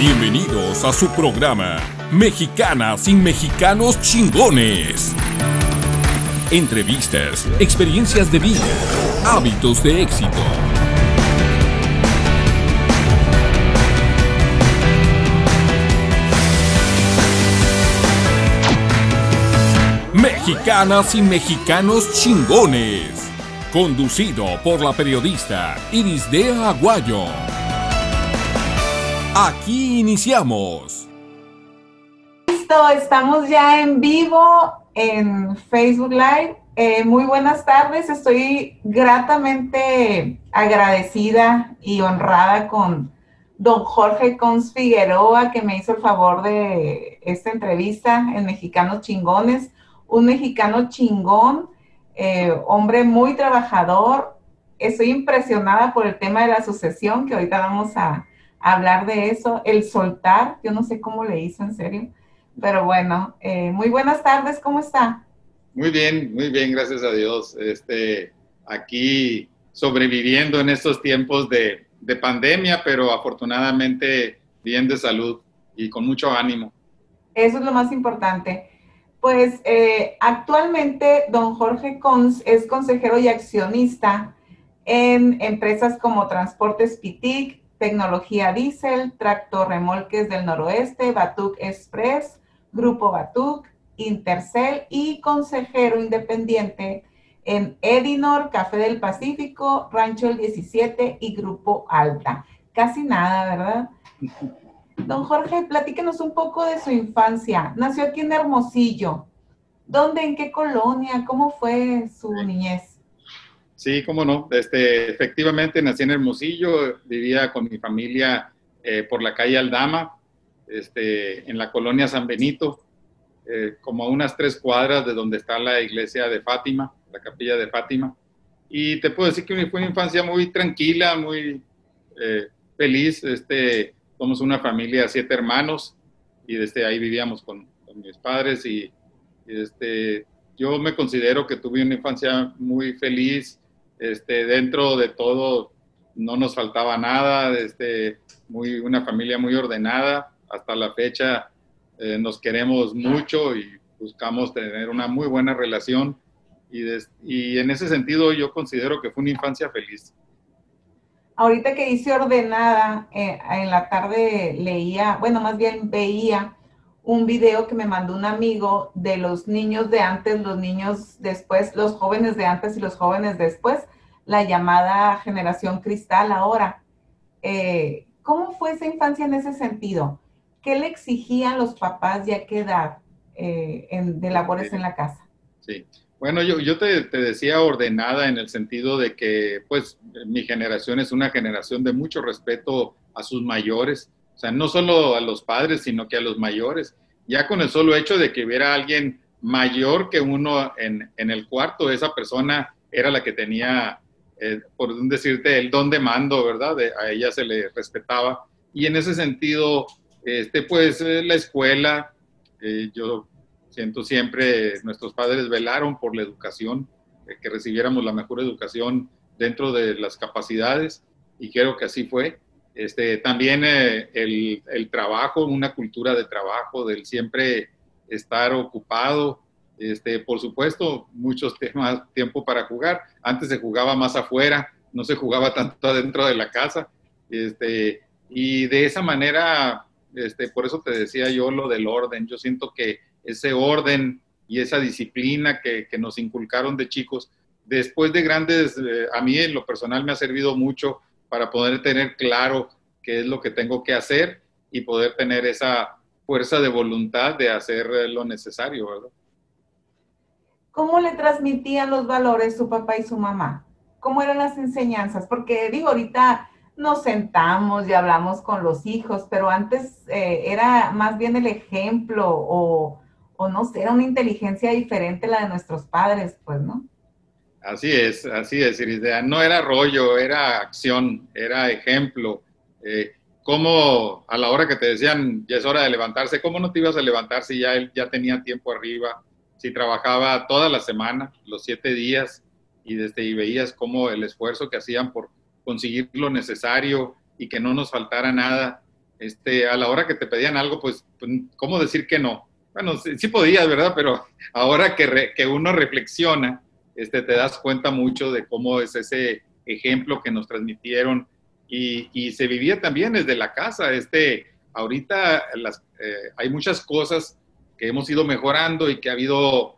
Bienvenidos a su programa Mexicanas y Mexicanos Chingones. Entrevistas, experiencias de vida, hábitos de éxito. Mexicanas y Mexicanos Chingones. Conducido por la periodista Irisdea Aguayo. Aquí iniciamos. Listo, estamos ya en vivo en Facebook Live. Muy buenas tardes, estoy gratamente agradecida y honrada con don Jorge Cons Figueroa, que me hizo el favor de esta entrevista en Mexicanos Chingones. Un mexicano chingón, hombre muy trabajador. Estoy impresionada por el tema de la sucesión, que ahorita vamos a hablar de eso. El soltar, yo no sé cómo le hizo, en serio. Pero bueno, muy buenas tardes, ¿cómo está? Muy bien, gracias a Dios. Aquí sobreviviendo en estos tiempos de pandemia, pero afortunadamente bien de salud y con mucho ánimo. Eso es lo más importante. Pues actualmente don Jorge Cons es consejero y accionista en empresas como Transportes Pitic, Tecnología Diesel, Tractor Remolques del Noroeste, Batuc Express, Grupo Batuc, Intercel y consejero independiente en Edinor, Café del Pacífico, Rancho el 17 y Grupo Alta. Casi nada, ¿verdad? Don Jorge, platíquenos un poco de su infancia. Nació aquí en Hermosillo. ¿Dónde, en qué colonia? ¿Cómo fue su niñez? Sí, cómo no. Efectivamente nací en Hermosillo, vivía con mi familia por la calle Aldama, en la colonia San Benito, como a unas 3 cuadras de donde está la iglesia de Fátima, la capilla de Fátima. Y te puedo decir que fue una infancia muy tranquila, muy feliz. Somos una familia de 7 hermanos y desde ahí vivíamos con mis padres y yo me considero que tuve una infancia muy feliz. Dentro de todo no nos faltaba nada, una familia muy ordenada. Hasta la fecha nos queremos mucho y buscamos tener una muy buena relación y en ese sentido yo considero que fue una infancia feliz. Ahorita que dice ordenada, en la tarde leía, bueno, más bien veía un video que me mandó un amigo de los niños de antes, los niños después, los jóvenes de antes y los jóvenes después, la llamada generación cristal ahora. ¿Cómo fue esa infancia en ese sentido? ¿Qué le exigían los papás y a qué edad de labores en la casa? Sí. Bueno, yo te decía ordenada en el sentido de que, pues, mi generación es una generación de mucho respeto a sus mayores, o sea, no solo a los padres, sino que a los mayores. Ya con el solo hecho de que hubiera alguien mayor que uno en el cuarto, esa persona era la que tenía, por decirte, el don de mando, ¿verdad? A ella se le respetaba. Y en ese sentido, pues, la escuela, yo siento siempre, nuestros padres velaron por la educación, que recibiéramos la mejor educación dentro de las capacidades, y creo que así fue. También el trabajo, una cultura de trabajo, del siempre estar ocupado, por supuesto, muchos temas, tiempo para jugar. Antes se jugaba más afuera, no se jugaba tanto adentro de la casa, y de esa manera, por eso te decía yo lo del orden. Yo siento que ese orden y esa disciplina que nos inculcaron de chicos, después de grandes, a mí en lo personal me ha servido mucho para poder tener claro qué es lo que tengo que hacer y poder tener esa fuerza de voluntad de hacer lo necesario, ¿verdad? ¿Cómo le transmitían los valores su papá y su mamá? ¿Cómo eran las enseñanzas? Porque digo, ahorita nos sentamos y hablamos con los hijos, pero antes era más bien el ejemplo o no sé, era una inteligencia diferente la de nuestros padres, pues, ¿no? Así es, Irisdea. No era rollo, era acción, era ejemplo. ¿Cómo a la hora que te decían ya es hora de levantarse, cómo no te ibas a levantar si ya él ya tenía tiempo arriba, si trabajaba toda la semana, los 7 días, y veías cómo el esfuerzo que hacían por conseguir lo necesario y que no nos faltara nada? a la hora que te pedían algo, pues, ¿cómo decir que no? Bueno, sí, sí podías, ¿verdad? Pero ahora que uno reflexiona, te das cuenta mucho de cómo es ese ejemplo que nos transmitieron y se vivía también desde la casa. Ahorita hay muchas cosas que hemos ido mejorando y que ha habido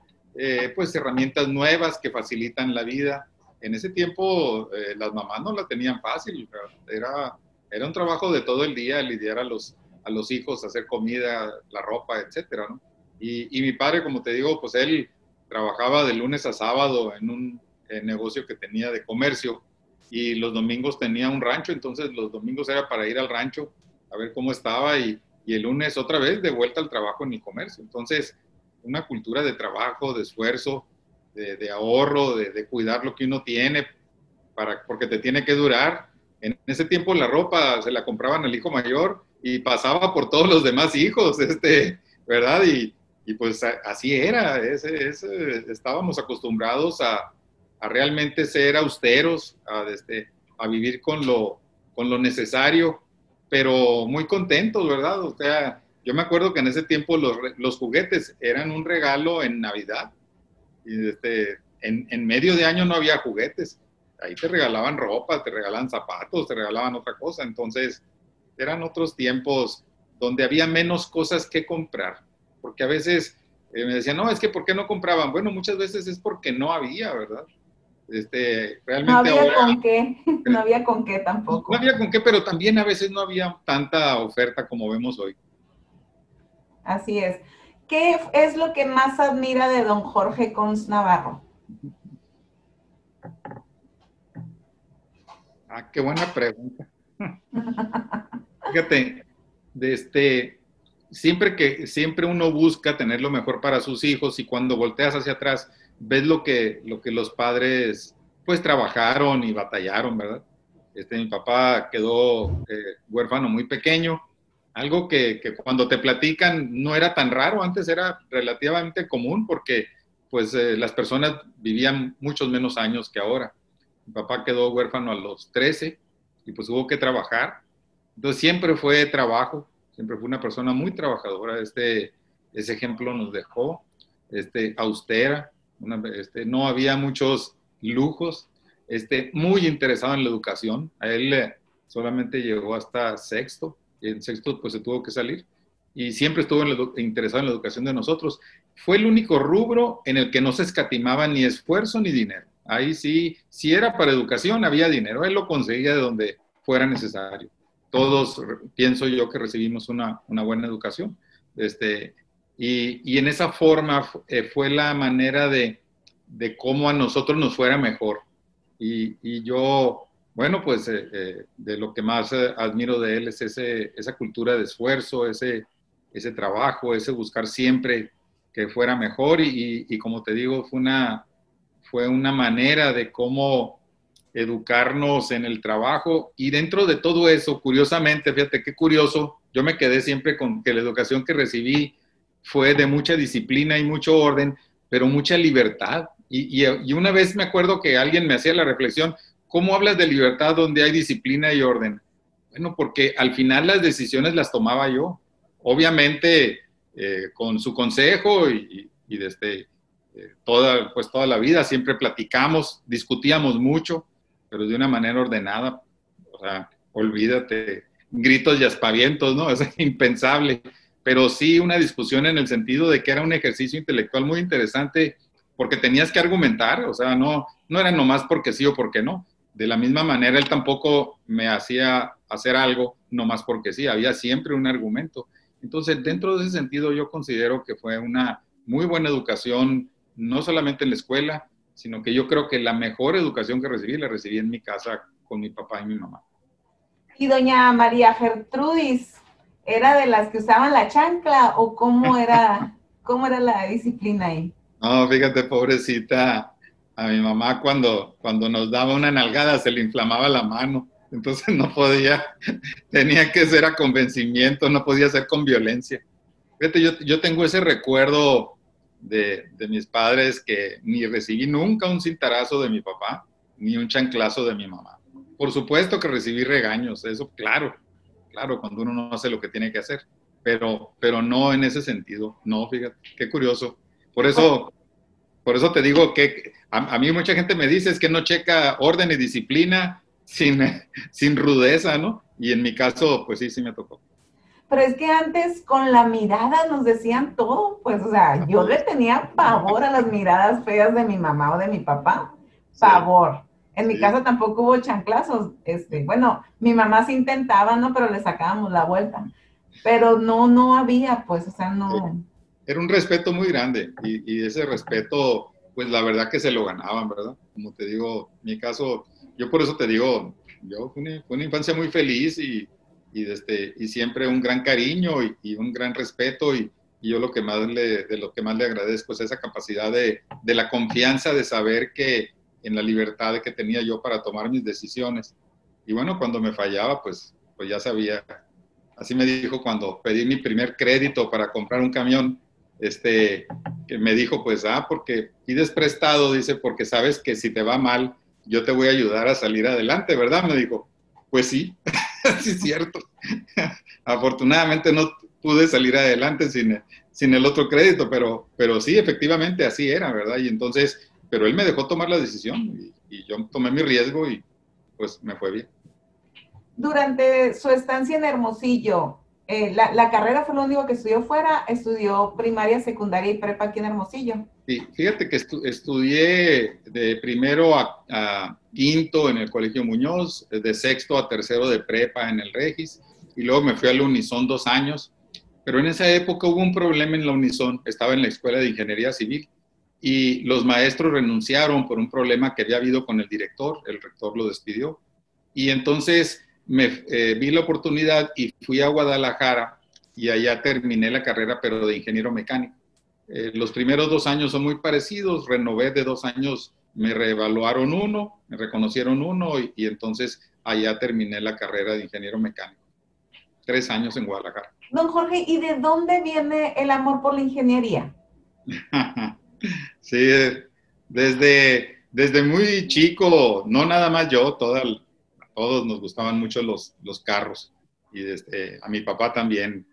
pues herramientas nuevas que facilitan la vida. En ese tiempo las mamás no la tenían fácil, era un trabajo de todo el día lidiar a los hijos, hacer comida, la ropa, etcétera, ¿no? Y mi padre, como te digo, pues él trabajaba de lunes a sábado en un negocio que tenía de comercio y los domingos tenía un rancho, entonces los domingos era para ir al rancho a ver cómo estaba y el lunes otra vez de vuelta al trabajo en el comercio. Entonces, una cultura de trabajo, de esfuerzo, de ahorro, de cuidar lo que uno tiene, porque te tiene que durar. En ese tiempo la ropa se la compraban al hijo mayor y pasaba por todos los demás hijos, ¿verdad? Y pues así era, estábamos acostumbrados a realmente ser austeros, a vivir con lo necesario, pero muy contentos, ¿verdad? O sea, yo me acuerdo que en ese tiempo los juguetes eran un regalo en Navidad. Y en medio de año no había juguetes. Ahí te regalaban ropa, te regalaban zapatos, te regalaban otra cosa. Entonces, eran otros tiempos donde había menos cosas que comprar. Porque a veces me decían, no, es que ¿por qué no compraban? Bueno, muchas veces es porque no había, ¿verdad? Realmente no había ahora, con qué, no había con qué tampoco. No había con qué, pero también a veces no había tanta oferta como vemos hoy. Así es. ¿Qué es lo que más admira de don Jorge Cons Navarro? Ah, qué buena pregunta. Fíjate, siempre uno busca tener lo mejor para sus hijos y cuando volteas hacia atrás ves lo que los padres pues trabajaron y batallaron, ¿verdad? Mi papá quedó huérfano muy pequeño, algo que cuando te platican no era tan raro, antes era relativamente común porque pues las personas vivían muchos menos años que ahora. Mi papá quedó huérfano a los 13 y pues hubo que trabajar. Entonces siempre fue trabajo, siempre fue una persona muy trabajadora. Ese ejemplo nos dejó, austera, no había muchos lujos, muy interesado en la educación. A él solamente llegó hasta sexto, y en sexto pues se tuvo que salir. Y siempre estuvo interesado en la educación de nosotros. Fue el único rubro en el que no se escatimaba ni esfuerzo ni dinero. Ahí sí, si era para educación, había dinero. Él lo conseguía de donde fuera necesario. Todos, pienso yo, que recibimos una buena educación. Y en esa forma fue la manera de cómo a nosotros nos fuera mejor. Y yo, bueno, pues de lo que más admiro de él es esa cultura de esfuerzo, ese trabajo, ese buscar siempre que fuera mejor. Y como te digo, fue una manera de cómo educarnos en el trabajo y dentro de todo eso, curiosamente, fíjate qué curioso, yo me quedé siempre con que la educación que recibí fue de mucha disciplina y mucho orden, pero mucha libertad. Y una vez me acuerdo que alguien me hacía la reflexión, ¿cómo hablas de libertad donde hay disciplina y orden? Bueno, porque al final las decisiones las tomaba yo, obviamente con su consejo y toda la vida siempre platicamos, discutíamos mucho, pero de una manera ordenada. O sea, olvídate, gritos y aspavientos, ¿no? Es impensable. Pero sí una discusión en el sentido de que era un ejercicio intelectual muy interesante porque tenías que argumentar, o sea, no era nomás porque sí o porque no. De la misma manera, él tampoco me hacía hacer algo nomás porque sí, había siempre un argumento. Entonces, dentro de ese sentido, yo considero que fue una muy buena educación, no solamente en la escuela, sino que yo creo que la mejor educación que recibí, la recibí en mi casa con mi papá y mi mamá. ¿Y doña María Gertrudis era de las que usaban la chancla o cómo era la disciplina ahí? No, fíjate, pobrecita, a mi mamá cuando nos daba una nalgada se le inflamaba la mano, entonces no podía, tenía que ser a convencimiento, no podía ser con violencia. Fíjate, yo tengo ese recuerdo de mis padres que ni recibí nunca un cintarazo de mi papá, ni un chanclazo de mi mamá. Por supuesto que recibí regaños, eso claro, claro, cuando uno no hace lo que tiene que hacer, pero no en ese sentido, no, fíjate, qué curioso. Por eso, por eso te digo que a mí mucha gente me dice es que no checa orden y disciplina sin rudeza, ¿no? Y en mi caso, pues sí, sí me tocó. Pero es que antes con la mirada nos decían todo, pues, o sea, yo le tenía pavor a las miradas feas de mi mamá o de mi papá, Sí, pavor. En mi sí, casa tampoco hubo chanclazos, bueno, mi mamá sí intentaba, ¿no? Pero le sacábamos la vuelta. Pero no había, pues, o sea, sí. no. Era un respeto muy grande y ese respeto, pues la verdad que se lo ganaban, ¿verdad? Como te digo, en mi caso, yo por eso te digo, yo fue una infancia muy feliz y siempre un gran cariño y un gran respeto y yo de lo que más le agradezco es esa capacidad de la confianza de saber que en la libertad que tenía yo para tomar mis decisiones. Y bueno, cuando me fallaba, pues ya sabía. Así me dijo cuando pedí mi primer crédito para comprar un camión, que me dijo, pues, porque pides prestado, dice, porque sabes que si te va mal, yo te voy a ayudar a salir adelante, ¿verdad? Me dijo, pues sí, sí es cierto. Afortunadamente no pude salir adelante sin el otro crédito, pero sí, efectivamente así era, ¿verdad? Y entonces, pero él me dejó tomar la decisión y yo tomé mi riesgo y pues me fue bien. Durante su estancia en Hermosillo, la carrera fue lo único que estudió fuera, estudió primaria, secundaria y prepa aquí en Hermosillo. Sí, fíjate que estudié de primero a quinto en el Colegio Muñoz, de sexto a tercero de prepa en el Regis, y luego me fui al Unison 2 años, pero en esa época hubo un problema en la Unison, estaba en la Escuela de Ingeniería Civil, y los maestros renunciaron por un problema que había habido con el rector lo despidió, y entonces vi la oportunidad y fui a Guadalajara, y allá terminé la carrera, pero de ingeniero mecánico. Los primeros 2 años son muy parecidos, renové de 2 años, me reevaluaron uno, me reconocieron uno y entonces allá terminé la carrera de ingeniero mecánico. 3 años en Guadalajara. Don Jorge, ¿y de dónde viene el amor por la ingeniería? Sí, desde muy chico, no nada más yo, todos nos gustaban mucho los carros y a mi papá también,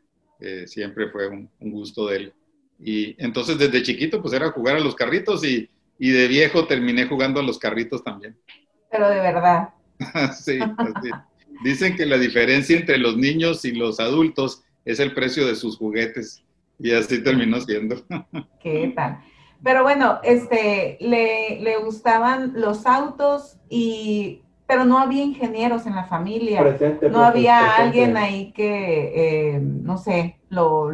siempre fue un gusto de él. Y entonces desde chiquito pues era jugar a los carritos y de viejo terminé jugando a los carritos también. Pero de verdad. Sí, así. Dicen que la diferencia entre los niños y los adultos es el precio de sus juguetes y así terminó siendo. ¿Qué tal? Pero bueno, le gustaban los autos pero no había ingenieros en la familia. No había alguien ahí que, no sé, lo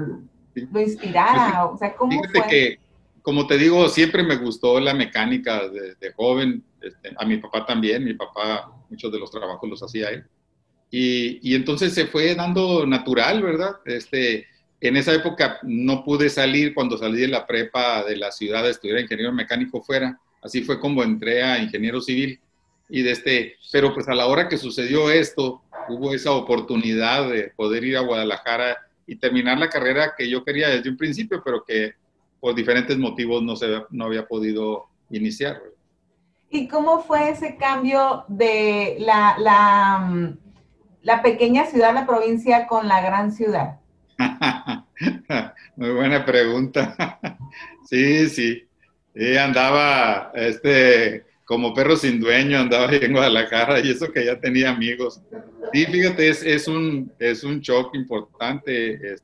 inspirara. O sea, ¿cómo Fíjate fue? que, como te digo, siempre me gustó la mecánica de joven. A mi papá también. Mi papá, muchos de los trabajos los hacía él. Y entonces se fue dando natural, ¿verdad? En esa época no pude salir cuando salí de la prepa de la ciudad a estudiar ingeniero mecánico fuera. Así fue como entré a ingeniero civil. Pero pues a la hora que sucedió esto, hubo esa oportunidad de poder ir a Guadalajara y terminar la carrera que yo quería desde un principio, pero que por diferentes motivos no había podido iniciar. ¿Y cómo fue ese cambio de la pequeña ciudad, la provincia, con la gran ciudad? Muy buena pregunta. Sí, sí. Andaba, como perro sin dueño, andaba ahí en Guadalajara y eso que ya tenía amigos. Sí, fíjate, es un shock importante.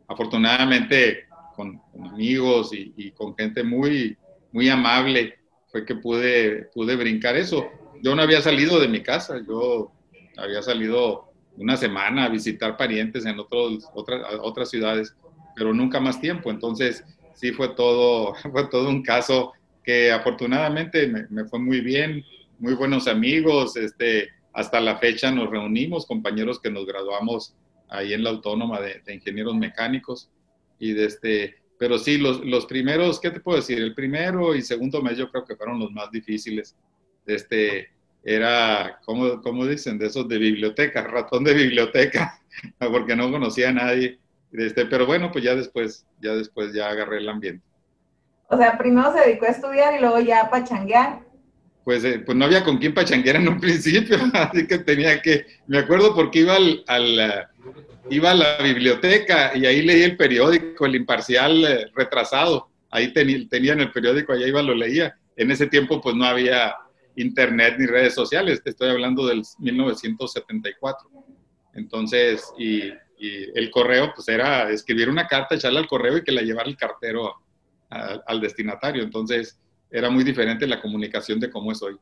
Afortunadamente, con amigos y con gente muy, muy amable, fue que pude brincar eso. Yo no había salido de mi casa, yo había salido una semana a visitar parientes en otras ciudades, pero nunca más tiempo. Entonces, sí fue todo un caso que afortunadamente me fue muy bien, muy buenos amigos, hasta la fecha nos reunimos, compañeros que nos graduamos ahí en la Autónoma de Ingenieros Mecánicos, pero sí, los primeros, ¿qué te puedo decir? El primero y segundo mes yo creo que fueron los más difíciles. Era, como dicen, de esos de biblioteca, ratón de biblioteca, porque no conocía a nadie. Pero bueno, pues ya agarré el ambiente. O sea, primero se dedicó a estudiar y luego ya a pachanguear. pues no había con quién pachanguear en un principio, así que me acuerdo porque iba a la biblioteca y ahí leí el periódico, el Imparcial retrasado, ahí tenían el periódico, allá iba, lo leía. En ese tiempo pues no había internet ni redes sociales, te estoy hablando del 1974. Entonces, y el correo pues era escribir una carta, echarla al correo y que la llevara el cartero al destinatario. Entonces, era muy diferente la comunicación de cómo es hoy.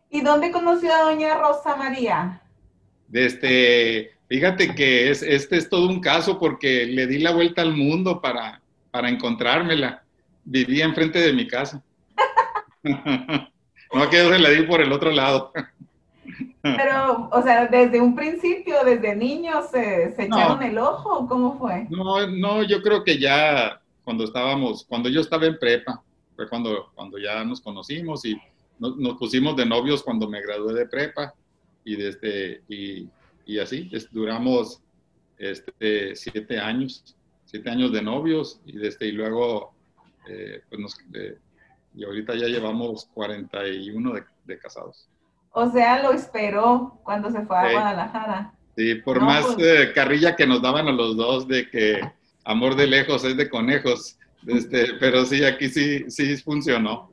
¿Y dónde conoció a doña Rosa María? Fíjate que este es todo un caso porque le di la vuelta al mundo para encontrármela. Vivía enfrente de mi casa. No, que yo se la di por el otro lado. Pero, o sea, desde un principio, desde niños, ¿se echaron el ojo? ¿Cómo fue? No, yo creo que ya cuando yo estaba en prepa, fue cuando ya nos conocimos y nos pusimos de novios cuando me gradué de prepa y así, duramos 7 años de novios y luego, y ahorita ya llevamos 41 de casados. O sea, lo esperó cuando se fue a Guadalajara. Sí, por no, más pues, carrilla que nos daban a los dos de que amor de lejos es de conejos, pero sí, aquí sí funcionó.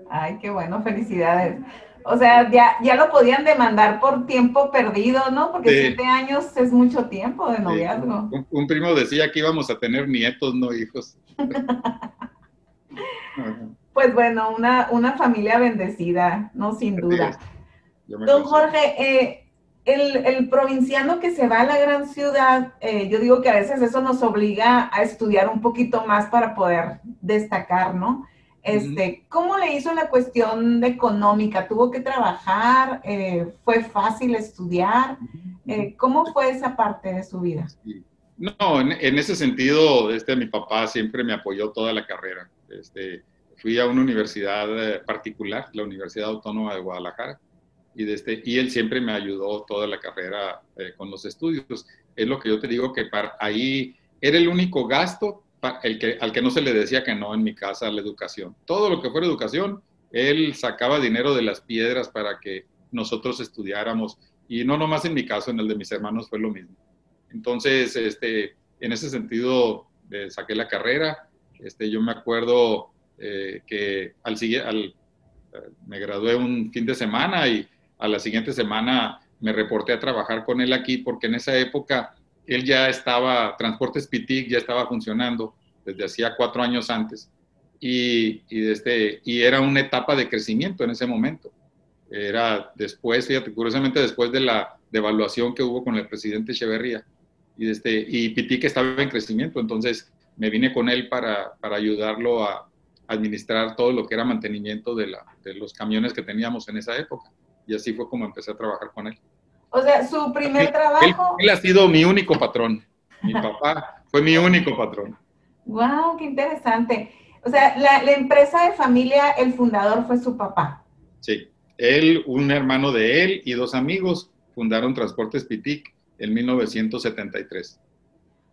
Ay, qué bueno, felicidades. O sea, ya lo podían demandar por tiempo perdido, ¿no? Porque Sí, 7 años es mucho tiempo de sí. noviazgo. Un primo decía que íbamos a tener nietos, no hijos. Pues bueno, una familia bendecida, ¿no? Sin Así duda. es, yo me Don considero. Jorge, el provinciano que se va a la gran ciudad, yo digo que a veces eso nos obliga a estudiar un poquito más para poder destacar, ¿no? ¿Cómo le hizo la cuestión económica? ¿Tuvo que trabajar? ¿Fue fácil estudiar? ¿Cómo fue esa parte de su vida? Sí. No, en ese sentido, mi papá siempre me apoyó toda la carrera. Fui a una universidad particular, la Universidad Autónoma de Guadalajara, y él siempre me ayudó toda la carrera con los estudios. Es lo que yo te digo, que ahí era el único gasto al que no se le decía que no en mi casa, la educación. Todo lo que fuera educación, él sacaba dinero de las piedras para que nosotros estudiáramos, y no nomás en mi caso, en el de mis hermanos fue lo mismo. Entonces, en ese sentido, saqué la carrera. Yo me acuerdo que me gradué un fin de semana y a la siguiente semana me reporté a trabajar con él aquí porque en esa época él ya estaba, Transportes Pitic ya estaba funcionando desde hacía 4 años antes y era una etapa de crecimiento en ese momento. Era después, fíjate, curiosamente después de la devaluación que hubo con el presidente Echeverría y Pitic estaba en crecimiento, entonces me vine con él para ayudarlo a administrar todo lo que era mantenimiento de los camiones que teníamos en esa época. Y así fue como empecé a trabajar con él. O sea, su primer trabajo... Él ha sido mi único patrón. Mi papá fue mi único patrón. ¡Wow! ¡Qué interesante! O sea, la empresa de familia, el fundador fue su papá. Sí. Él, un hermano de él y 2 amigos fundaron Transportes Pitic en 1973.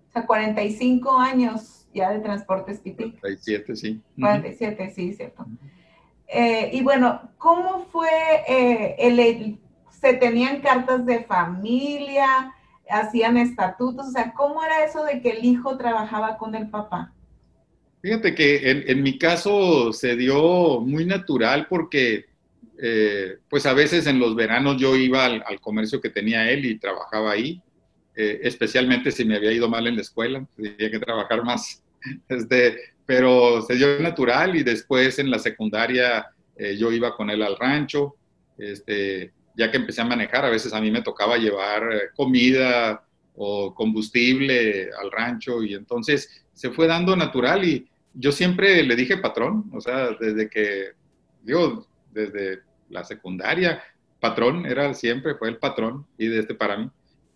O sea, 45 años ya de Transportes Pitic. 47, sí. 47, sí, cierto. Y bueno, ¿cómo fue se tenían cartas de familia, hacían estatutos? O sea, ¿cómo era eso de que el hijo trabajaba con el papá? Fíjate que en mi caso se dio muy natural porque pues a veces en los veranos yo iba al comercio que tenía él y trabajaba ahí, especialmente si me había ido mal en la escuela, tenía que trabajar más. Pero se dio natural y después en la secundaria yo iba con él al rancho, ya que empecé a manejar, a veces a mí me tocaba llevar comida o combustible al rancho y entonces se fue dando natural y yo siempre le dije patrón, o sea, desde la secundaria, patrón fue el patrón y para mí.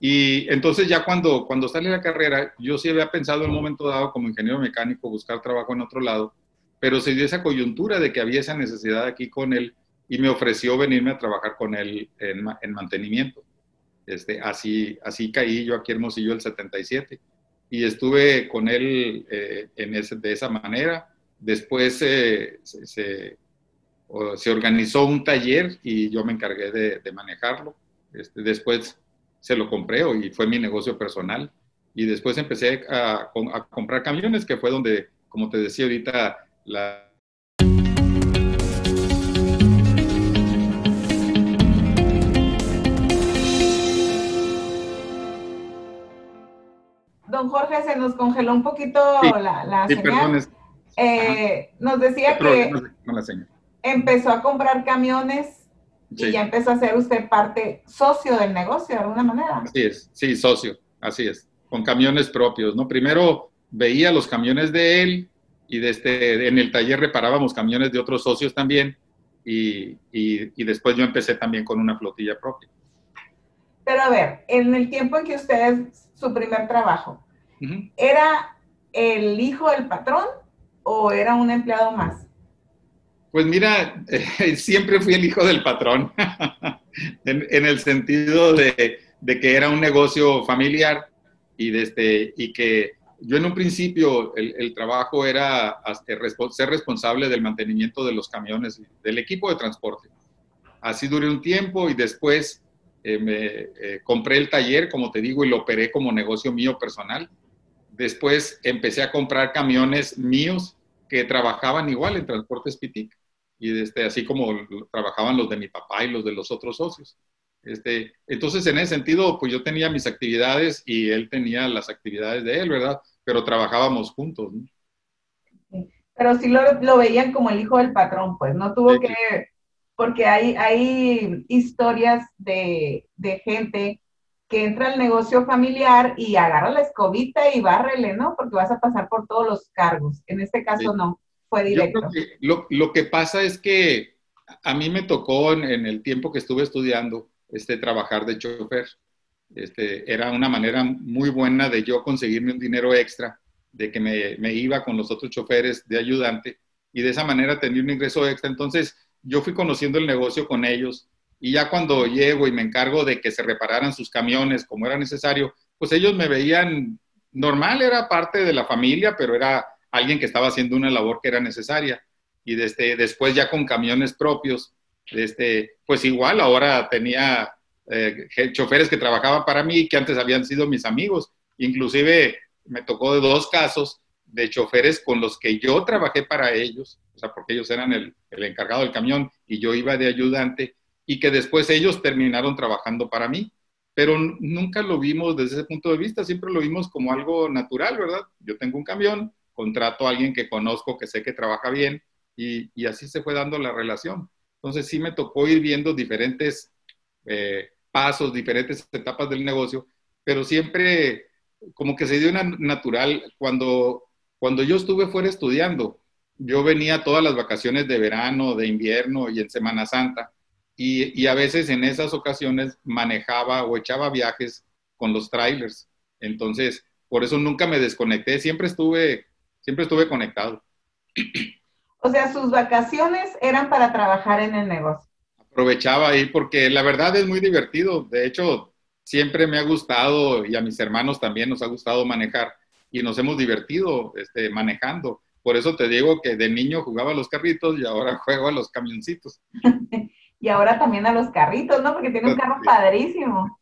Y entonces ya cuando sale la carrera, yo sí había pensado en un momento dado como ingeniero mecánico buscar trabajo en otro lado, pero se dio esa coyuntura de que había esa necesidad aquí con él y me ofreció venirme a trabajar con él en mantenimiento. Así caí yo aquí en Hermosillo el 77 y estuve con él de esa manera. Después se organizó un taller y yo me encargué de manejarlo. Después se lo compré y fue mi negocio personal. Y después empecé a comprar camiones, que fue donde, como te decía ahorita, Don Jorge, se nos congeló un poquito sí, la sí, señal. Nos decía que con la señal. Empezó a comprar camiones y Sí. ya empezó a ser usted socio del negocio de alguna manera. Así es, sí, socio, así es, con camiones propios, ¿no? Primero veía los camiones de él y en el taller reparábamos camiones de otros socios también y después yo empecé también con una flotilla propia. Pero a ver, en el tiempo en que usted su primer trabajo, ¿era el hijo del patrón o era un empleado más? Pues mira, siempre fui el hijo del patrón, en el sentido de que era un negocio familiar y que yo en un principio el trabajo era ser responsable del mantenimiento de los camiones, del equipo de transporte. Así duré un tiempo y después compré el taller, como te digo, y lo operé como negocio mío personal. Después empecé a comprar camiones míos que trabajaban igual en Transportes Pitic, y así como trabajaban los de mi papá y los de los otros socios. Entonces, en ese sentido, pues yo tenía mis actividades y él tenía las actividades de él, ¿verdad? Pero trabajábamos juntos, ¿no? Sí. Pero sí lo veían como el hijo del patrón, pues no tuvo que, porque hay historias de gente que entra al negocio familiar y agarra la escobita y bárrele, ¿no? Porque vas a pasar por todos los cargos. En este caso no, fue directo. Yo creo que lo que pasa es que a mí me tocó en el tiempo que estuve estudiando trabajar de chofer. Era una manera muy buena de yo conseguirme un dinero extra, de que me iba con los otros choferes de ayudante y de esa manera tenía un ingreso extra. Entonces yo fui conociendo el negocio con ellos y ya cuando llego y me encargo de que se repararan sus camiones como era necesario, pues ellos me veían normal, era parte de la familia, pero era alguien que estaba haciendo una labor que era necesaria. Y después ya con camiones propios, pues igual ahora tenía choferes que trabajaban para mí, que antes habían sido mis amigos. Inclusive me tocó de 2 casos de choferes con los que yo trabajé para ellos, o sea, porque ellos eran el encargado del camión y yo iba de ayudante, y que después ellos terminaron trabajando para mí. Pero nunca lo vimos desde ese punto de vista, siempre lo vimos como algo natural, ¿verdad? Yo tengo un camión, contrato a alguien que conozco, que sé que trabaja bien, y así se fue dando la relación. Entonces sí me tocó ir viendo diferentes pasos, diferentes etapas del negocio, pero siempre como que se dio una natural. Cuando yo estuve fuera estudiando, yo venía todas las vacaciones de verano, de invierno y en Semana Santa, y a veces en esas ocasiones manejaba o echaba viajes con los trailers. Entonces, por eso nunca me desconecté, siempre estuve conectado. O sea, sus vacaciones eran para trabajar en el negocio. Aprovechaba ahí porque la verdad es muy divertido. De hecho, siempre me ha gustado y a mis hermanos también nos ha gustado manejar y nos hemos divertido manejando. Por eso te digo que de niño jugaba a los carritos y ahora juego a los camioncitos. Y ahora también a los carritos, ¿no? Porque tiene un carro padrísimo.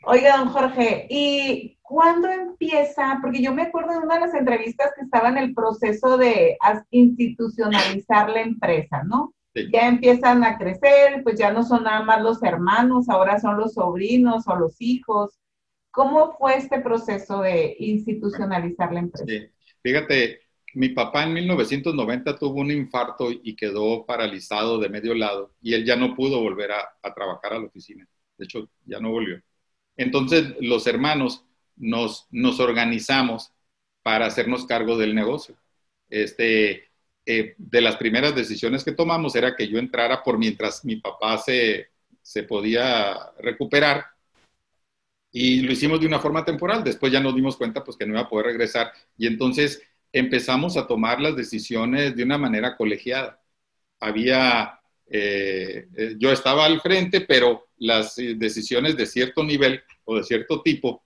Oiga, don Jorge, ¿y cuándo empieza? Porque yo me acuerdo de una de las entrevistas que estaba en el proceso de institucionalizar la empresa, ¿no? Sí. Ya empiezan a crecer, pues ya no son nada más los hermanos, ahora son los sobrinos o los hijos. ¿Cómo fue este proceso de institucionalizar la empresa? Sí. Fíjate, mi papá en 1990 tuvo un infarto y quedó paralizado de medio lado y él ya no pudo volver a trabajar a la oficina. De hecho, ya no volvió. Entonces, los hermanos nos organizamos para hacernos cargo del negocio. De las primeras decisiones que tomamos era que yo entrara por mientras mi papá se podía recuperar, y lo hicimos de una forma temporal. Después ya nos dimos cuenta pues, que no iba a poder regresar, y entonces empezamos a tomar las decisiones de una manera colegiada. Yo estaba al frente, pero las decisiones de cierto nivel o de cierto tipo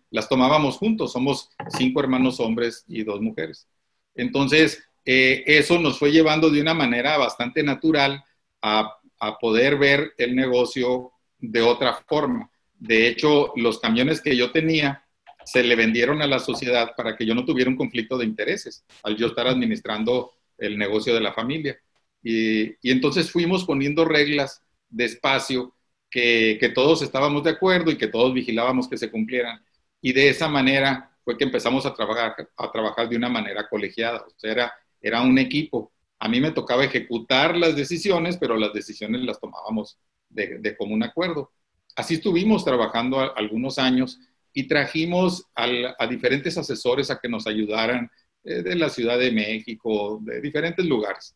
las tomábamos juntos. Somos 5 hermanos hombres y 2 mujeres. Entonces, eso nos fue llevando de una manera bastante natural a poder ver el negocio de otra forma. De hecho, los camiones que yo tenía se le vendieron a la sociedad para que yo no tuviera un conflicto de intereses al yo estar administrando el negocio de la familia. Y entonces fuimos poniendo reglas despacio que todos estábamos de acuerdo y que todos vigilábamos que se cumplieran. Y de esa manera fue que empezamos a trabajar de una manera colegiada. O sea, era un equipo. A mí me tocaba ejecutar las decisiones, pero las decisiones las tomábamos de común acuerdo. Así estuvimos trabajando algunos años y trajimos a diferentes asesores a que nos ayudaran de la Ciudad de México, de diferentes lugares.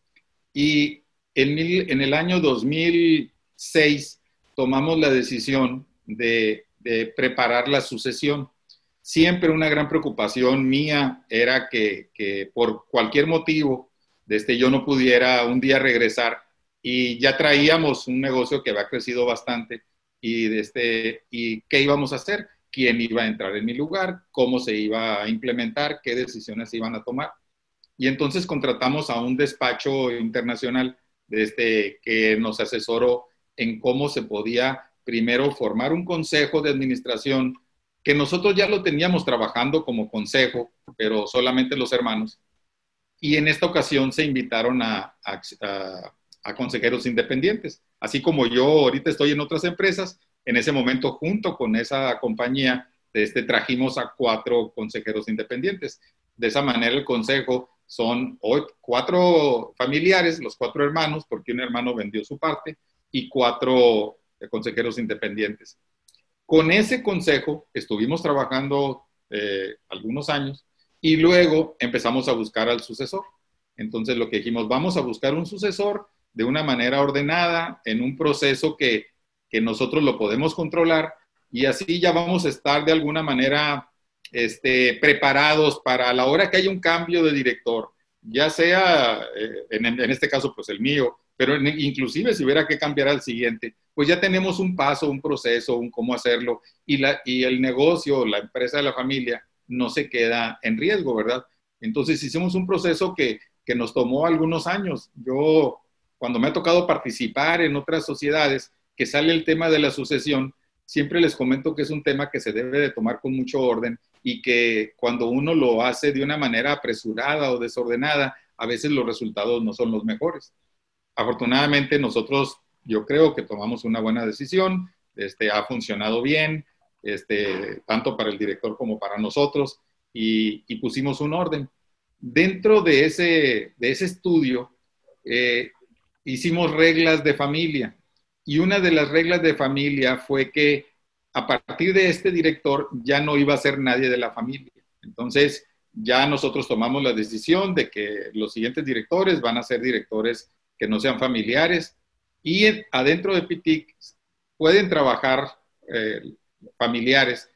Y en el año 2006 tomamos la decisión de preparar la sucesión. Siempre una gran preocupación mía era que por cualquier motivo yo no pudiera un día regresar, y ya traíamos un negocio que había crecido bastante, y ¿qué íbamos a hacer? ¿Quién iba a entrar en mi lugar? ¿Cómo se iba a implementar? ¿Qué decisiones se iban a tomar? Y entonces contratamos a un despacho internacional que nos asesoró en cómo se podía primero formar un consejo de administración, que nosotros ya lo teníamos trabajando como consejo, pero solamente los hermanos. Y en esta ocasión se invitaron a consejeros independientes. Así como yo ahorita estoy en otras empresas, en ese momento junto con esa compañía trajimos a 4 consejeros independientes. De esa manera el consejo son hoy 4 familiares, los 4 hermanos, porque un hermano vendió su parte, y 4 consejeros independientes. Con ese consejo estuvimos trabajando algunos años, y luego empezamos a buscar al sucesor. Entonces lo que dijimos, vamos a buscar un sucesor de una manera ordenada, en un proceso que nosotros lo podemos controlar, y así ya vamos a estar de alguna manera preparados para la hora que haya un cambio de director, ya sea, en este caso, pues el mío, pero inclusive si hubiera que cambiar al siguiente, pues ya tenemos un paso, un proceso, un cómo hacerlo, y el negocio, la empresa de la familia, no se queda en riesgo, ¿verdad? Entonces hicimos un proceso que nos tomó algunos años. Yo, cuando me ha tocado participar en otras sociedades que sale el tema de la sucesión, siempre les comento que es un tema que se debe de tomar con mucho orden, y que cuando uno lo hace de una manera apresurada o desordenada, a veces los resultados no son los mejores. Afortunadamente nosotros, yo creo que tomamos una buena decisión, ha funcionado bien, tanto para el director como para nosotros, y pusimos un orden. Dentro de ese estudio, hicimos reglas de familia, y una de las reglas de familia fue que a partir de este director ya no iba a ser nadie de la familia. Entonces ya nosotros tomamos la decisión de que los siguientes directores van a ser directores que no sean familiares, y adentro de PITIC pueden trabajar familiares,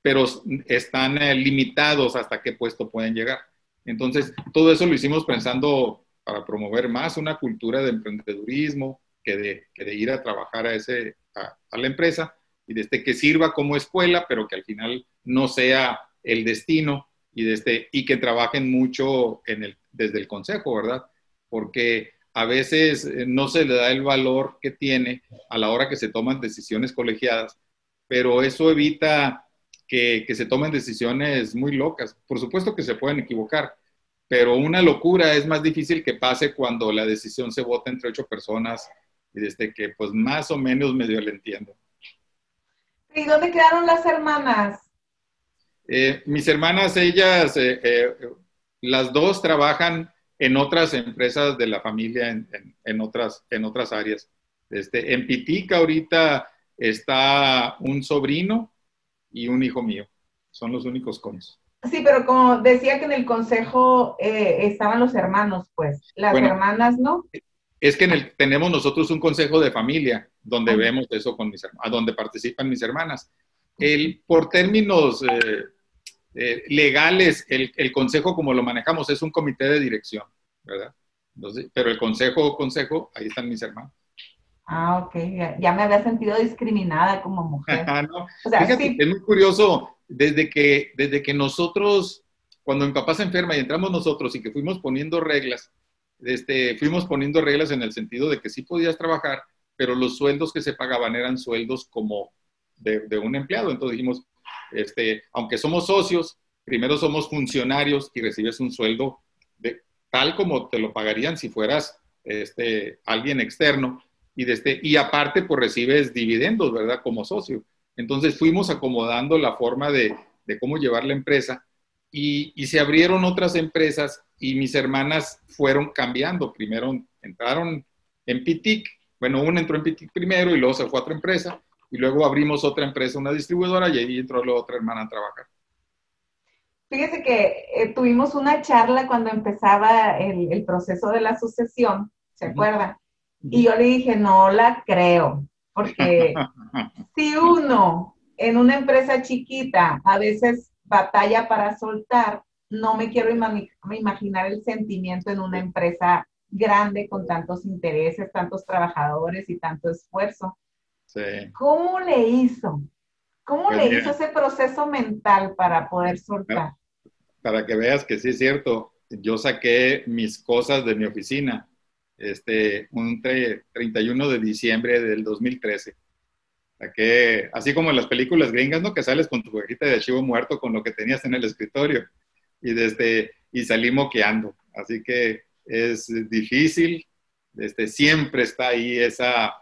pero están limitados hasta qué puesto pueden llegar. Entonces, todo eso lo hicimos pensando para promover más una cultura de emprendedurismo que de ir a trabajar a la empresa, y que sirva como escuela, pero que al final no sea el destino, y que trabajen mucho desde el consejo, ¿verdad? Porque a veces no se le da el valor que tiene a la hora que se toman decisiones colegiadas, pero eso evita que se tomen decisiones muy locas. Por supuesto que se pueden equivocar, pero una locura es más difícil que pase cuando la decisión se vota entre 8 personas, y que pues más o menos medio le entiendo. ¿Y dónde quedaron las hermanas? Mis hermanas, ellas, las 2 trabajan en otras empresas de la familia, en otras áreas. En Pitica ahorita está un sobrino y un hijo mío. Son los únicos cons. Sí, pero como decía que en el consejo estaban los hermanos, pues. Las hermanas, ¿no? Es que tenemos nosotros un consejo de familia donde vemos eso con mis hermanas, donde participan mis hermanas. Por términos legales, el consejo como lo manejamos es un comité de dirección, ¿verdad? Entonces, pero el consejo, ahí están mis hermanos. Ah, ok. Ya me había sentido discriminada como mujer. No, o sea, fíjate, sí. es muy curioso, desde que nosotros cuando mi papá se enferma y entramos nosotros y que fuimos poniendo reglas, fuimos poniendo reglas en el sentido de que sí podías trabajar, pero los sueldos que se pagaban eran sueldos como de un empleado. Entonces dijimos, aunque somos socios, primero somos funcionarios y recibes un sueldo tal como te lo pagarían si fueras alguien externo, y aparte pues recibes dividendos, ¿verdad? Como socio. Entonces fuimos acomodando la forma de cómo llevar la empresa, y se abrieron otras empresas y mis hermanas fueron cambiando. Primero entraron en Pitic, bueno, una entró en Pitic primero y luego se fue a otra empresa, y luego abrimos otra empresa, una distribuidora, y ahí entró la otra hermana a trabajar. Fíjese que tuvimos una charla cuando empezaba el proceso de la sucesión, ¿se acuerda? Y yo le dije, no la creo, porque si uno en una empresa chiquita a veces batalla para soltar, no me quiero imaginar el sentimiento en una empresa grande con tantos intereses, tantos trabajadores y tanto esfuerzo. Sí. ¿Cómo le hizo? ¿Cómo Pues le mira, hizo ese proceso mental para poder soltar? Para que veas que sí es cierto, yo saqué mis cosas de mi oficina un 31 de diciembre del 2013. Saqué, así como en las películas gringas, ¿no? Que sales con tu cajita de archivo muerto con lo que tenías en el escritorio, y salí moqueando. Así que es difícil, siempre está ahí esa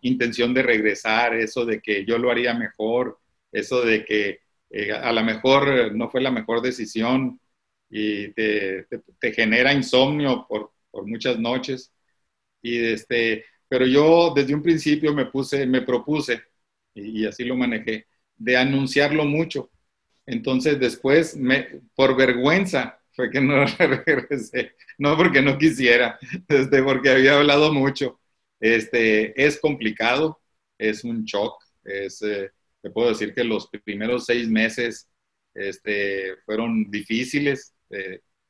intención de regresar, eso de que yo lo haría mejor, eso de que a lo mejor no fue la mejor decisión, y te genera insomnio por muchas noches. Pero yo desde un principio me propuse, y así lo manejé, de anunciarlo mucho. Entonces después, por vergüenza, fue que no regresé, no porque no quisiera, porque había hablado mucho. Es complicado, es un shock, te puedo decir que los primeros 6 meses fueron difíciles,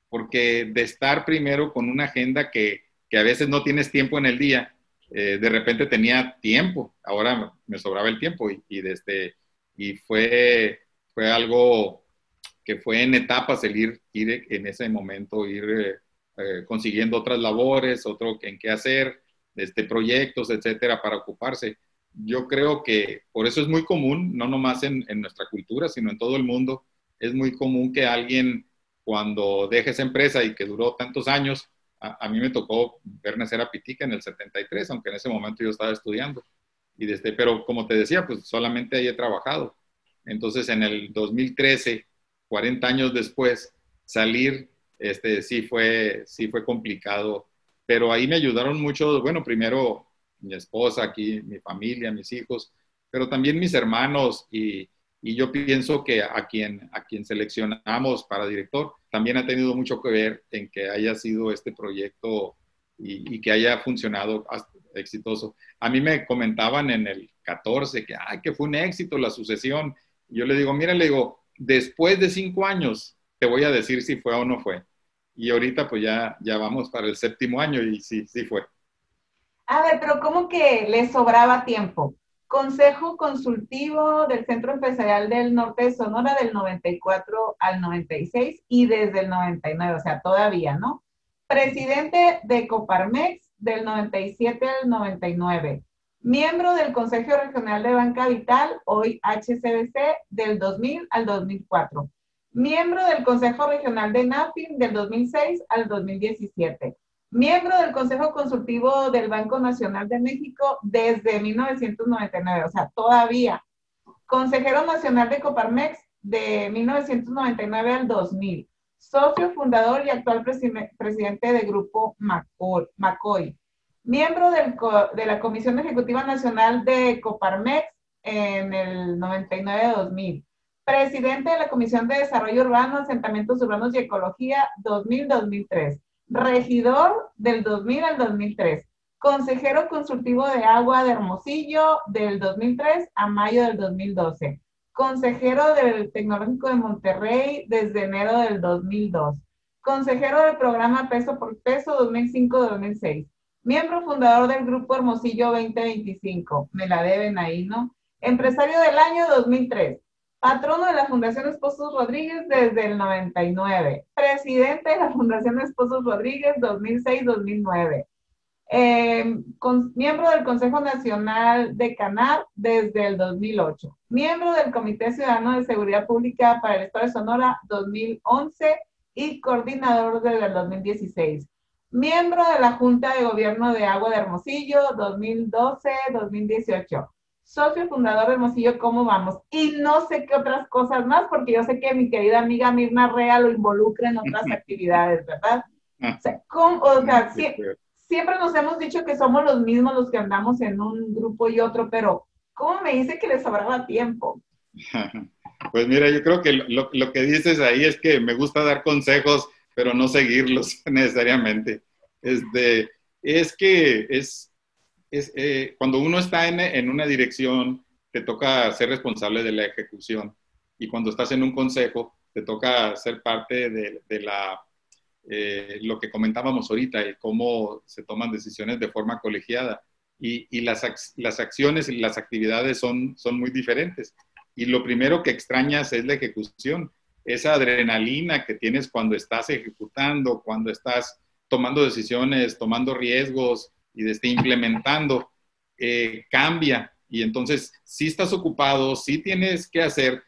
porque de estar primero con una agenda que a veces no tienes tiempo en el día, de repente tenía tiempo, ahora me sobraba el tiempo, y fue algo que fue en etapas el ir en ese momento, consiguiendo otras labores, en qué hacer, proyectos, etcétera, para ocuparse. Yo creo que por eso es muy común, no nomás en nuestra cultura, sino en todo el mundo, es muy común que alguien, cuando deja esa empresa y que duró tantos años, a mí me tocó ver nacer a Pitica en el 73, aunque en ese momento yo estaba estudiando. Pero como te decía, pues solamente ahí he trabajado. Entonces en el 2013, 40 años después, salir, sí fue complicado. Pero ahí me ayudaron mucho, bueno, primero mi esposa aquí, mi familia, mis hijos, pero también mis hermanos, y yo pienso que a quien seleccionamos para director también ha tenido mucho que ver en que haya sido este proyecto y que haya funcionado exitoso. A mí me comentaban en el 14 que fue un éxito la sucesión. Yo le digo, mira, después de 5 años te voy a decir si fue o no fue. Y ahorita pues ya vamos para el 7º año y sí fue. A ver, pero ¿cómo que le sobraba tiempo? Consejo Consultivo del Centro Empresarial del Norte de Sonora del 94 al 96 y desde el 99, o sea, todavía, ¿no? Presidente de Coparmex del 97 al 99. Miembro del Consejo Regional de Banca Vital, hoy HCBC, del 2000 al 2004. Miembro del Consejo Regional de NAFIN del 2006 al 2017. Miembro del Consejo Consultivo del Banco Nacional de México desde 1999, o sea, todavía. Consejero Nacional de Coparmex de 1999 al 2000. Socio fundador y actual presidente de Grupo McCoy. Miembro de la Comisión Ejecutiva Nacional de Coparmex en el 99-2000. Presidente de la Comisión de Desarrollo Urbano, Asentamientos Urbanos y Ecología 2000-2003. Regidor del 2000 al 2003, consejero consultivo de agua de Hermosillo del 2003 a mayo del 2012, consejero del Tecnológico de Monterrey desde enero del 2002, consejero del programa Peso por Peso 2005-2006, miembro fundador del Grupo Hermosillo 2025, me la deben ahí, ¿no? Empresario del año 2003, Patrono de la Fundación Esposos Rodríguez desde el 99. Presidente de la Fundación Esposos Rodríguez 2006-2009. Miembro del Consejo Nacional de CANAR desde el 2008. Miembro del Comité Ciudadano de Seguridad Pública para el Estado de Sonora 2011 y coordinador desde el 2016. Miembro de la Junta de Gobierno de Agua de Hermosillo 2012-2018. Socio fundador de Hermosillo, ¿cómo vamos? Y no sé qué otras cosas más, porque yo sé que mi querida amiga Mirna Rea lo involucra en otras actividades, ¿verdad? Siempre nos hemos dicho que somos los mismos los que andamos en un grupo y otro, pero ¿cómo me dice que le sobraba tiempo? Pues mira, yo creo que lo que dices ahí es que me gusta dar consejos, pero no seguirlos necesariamente. Es que cuando uno está en una dirección, te toca ser responsable de la ejecución. Y cuando estás en un consejo, te toca ser parte de lo que comentábamos ahorita, el cómo se toman decisiones de forma colegiada. Y las acciones y las actividades son muy diferentes. Y lo primero que extrañas es la ejecución, esa adrenalina que tienes cuando estás ejecutando, cuando estás tomando decisiones, tomando riesgos y implementando, cambia. Y entonces sí estás ocupado, sí tienes que hacer,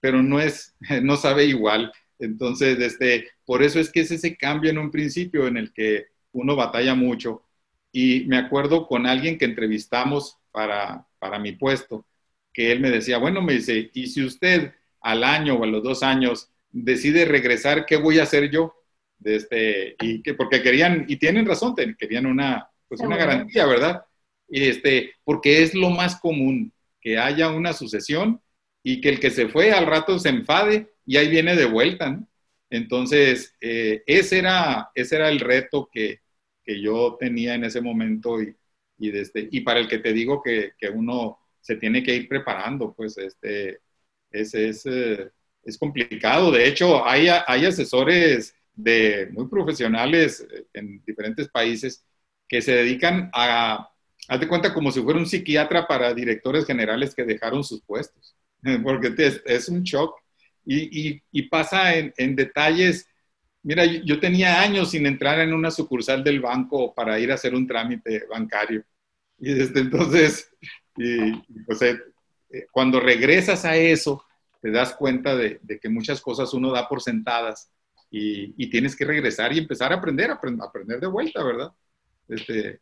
pero no sabe igual. Entonces, por eso es que es ese cambio en un principio en el que uno batalla mucho. Y me acuerdo con alguien que entrevistamos para mi puesto, que él me decía, bueno, me dice, ¿y si usted al año o a los 2 años decide regresar, qué voy a hacer yo? Porque querían, y tienen razón, querían una garantía, ¿verdad? Porque es lo más común, que haya una sucesión y que el que se fue al rato se enfade y ahí viene de vuelta, ¿no? Entonces, ese era el reto que yo tenía en ese momento y para el que te digo que uno se tiene que ir preparando, pues es complicado. De hecho, hay asesores muy profesionales en diferentes países que se dedican haz de cuenta como si fuera un psiquiatra para directores generales que dejaron sus puestos, porque es un shock y pasa en detalles. Mira, yo tenía años sin entrar en una sucursal del banco para ir a hacer un trámite bancario. Y desde entonces, pues, cuando regresas a eso, te das cuenta de que muchas cosas uno da por sentadas y tienes que regresar y empezar a aprender de vuelta, ¿verdad?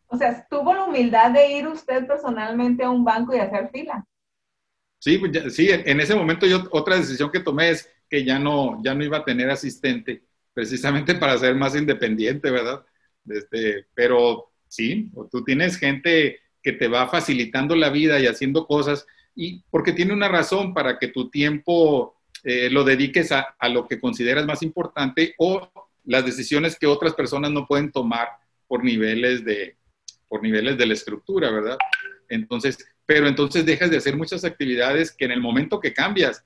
O sea, ¿tuvo la humildad de ir usted personalmente a un banco y hacer fila? Sí, pues sí, en ese momento otra decisión que tomé es que ya no iba a tener asistente, precisamente para ser más independiente, ¿verdad? Pero sí, tú tienes gente que te va facilitando la vida y haciendo cosas, y porque tiene una razón para que tu tiempo lo dediques a lo que consideras más importante o las decisiones que otras personas no pueden tomar por niveles de la estructura, ¿verdad? Pero entonces dejas de hacer muchas actividades que en el momento que cambias,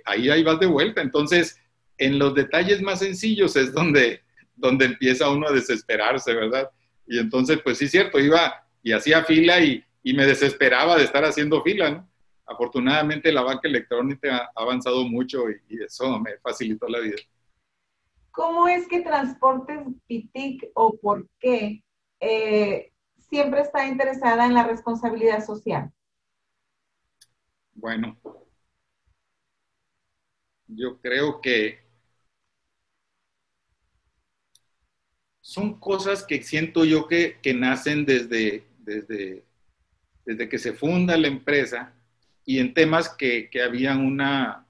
ahí vas de vuelta. Entonces, en los detalles más sencillos es donde empieza uno a desesperarse, ¿verdad? Y entonces, pues sí, cierto, iba y hacía fila y me desesperaba de estar haciendo fila, ¿no? Afortunadamente la banca electrónica ha avanzado mucho y eso me facilitó la vida. ¿Cómo es que Transportes PITIC o por qué siempre está interesada en la responsabilidad social? Bueno, yo creo que son cosas que siento yo que nacen desde que se funda la empresa y en temas que habían una,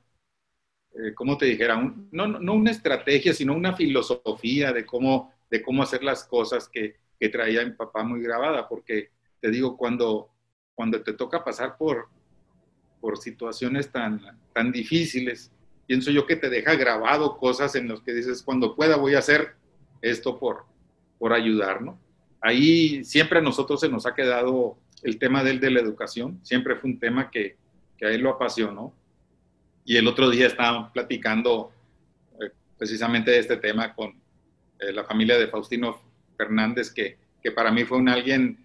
¿cómo te dijera? No una estrategia, sino una filosofía de cómo hacer las cosas que traía mi papá muy grabada, porque te digo, cuando te toca pasar por situaciones tan difíciles, pienso yo que te deja grabado cosas en las que dices, cuando pueda voy a hacer esto por ayudar, ¿no? Ahí siempre a nosotros se nos ha quedado el tema de la educación, siempre fue un tema que a él lo apasionó. Y el otro día estábamos platicando precisamente de este tema con la familia de Faustino Fernández, que para mí fue alguien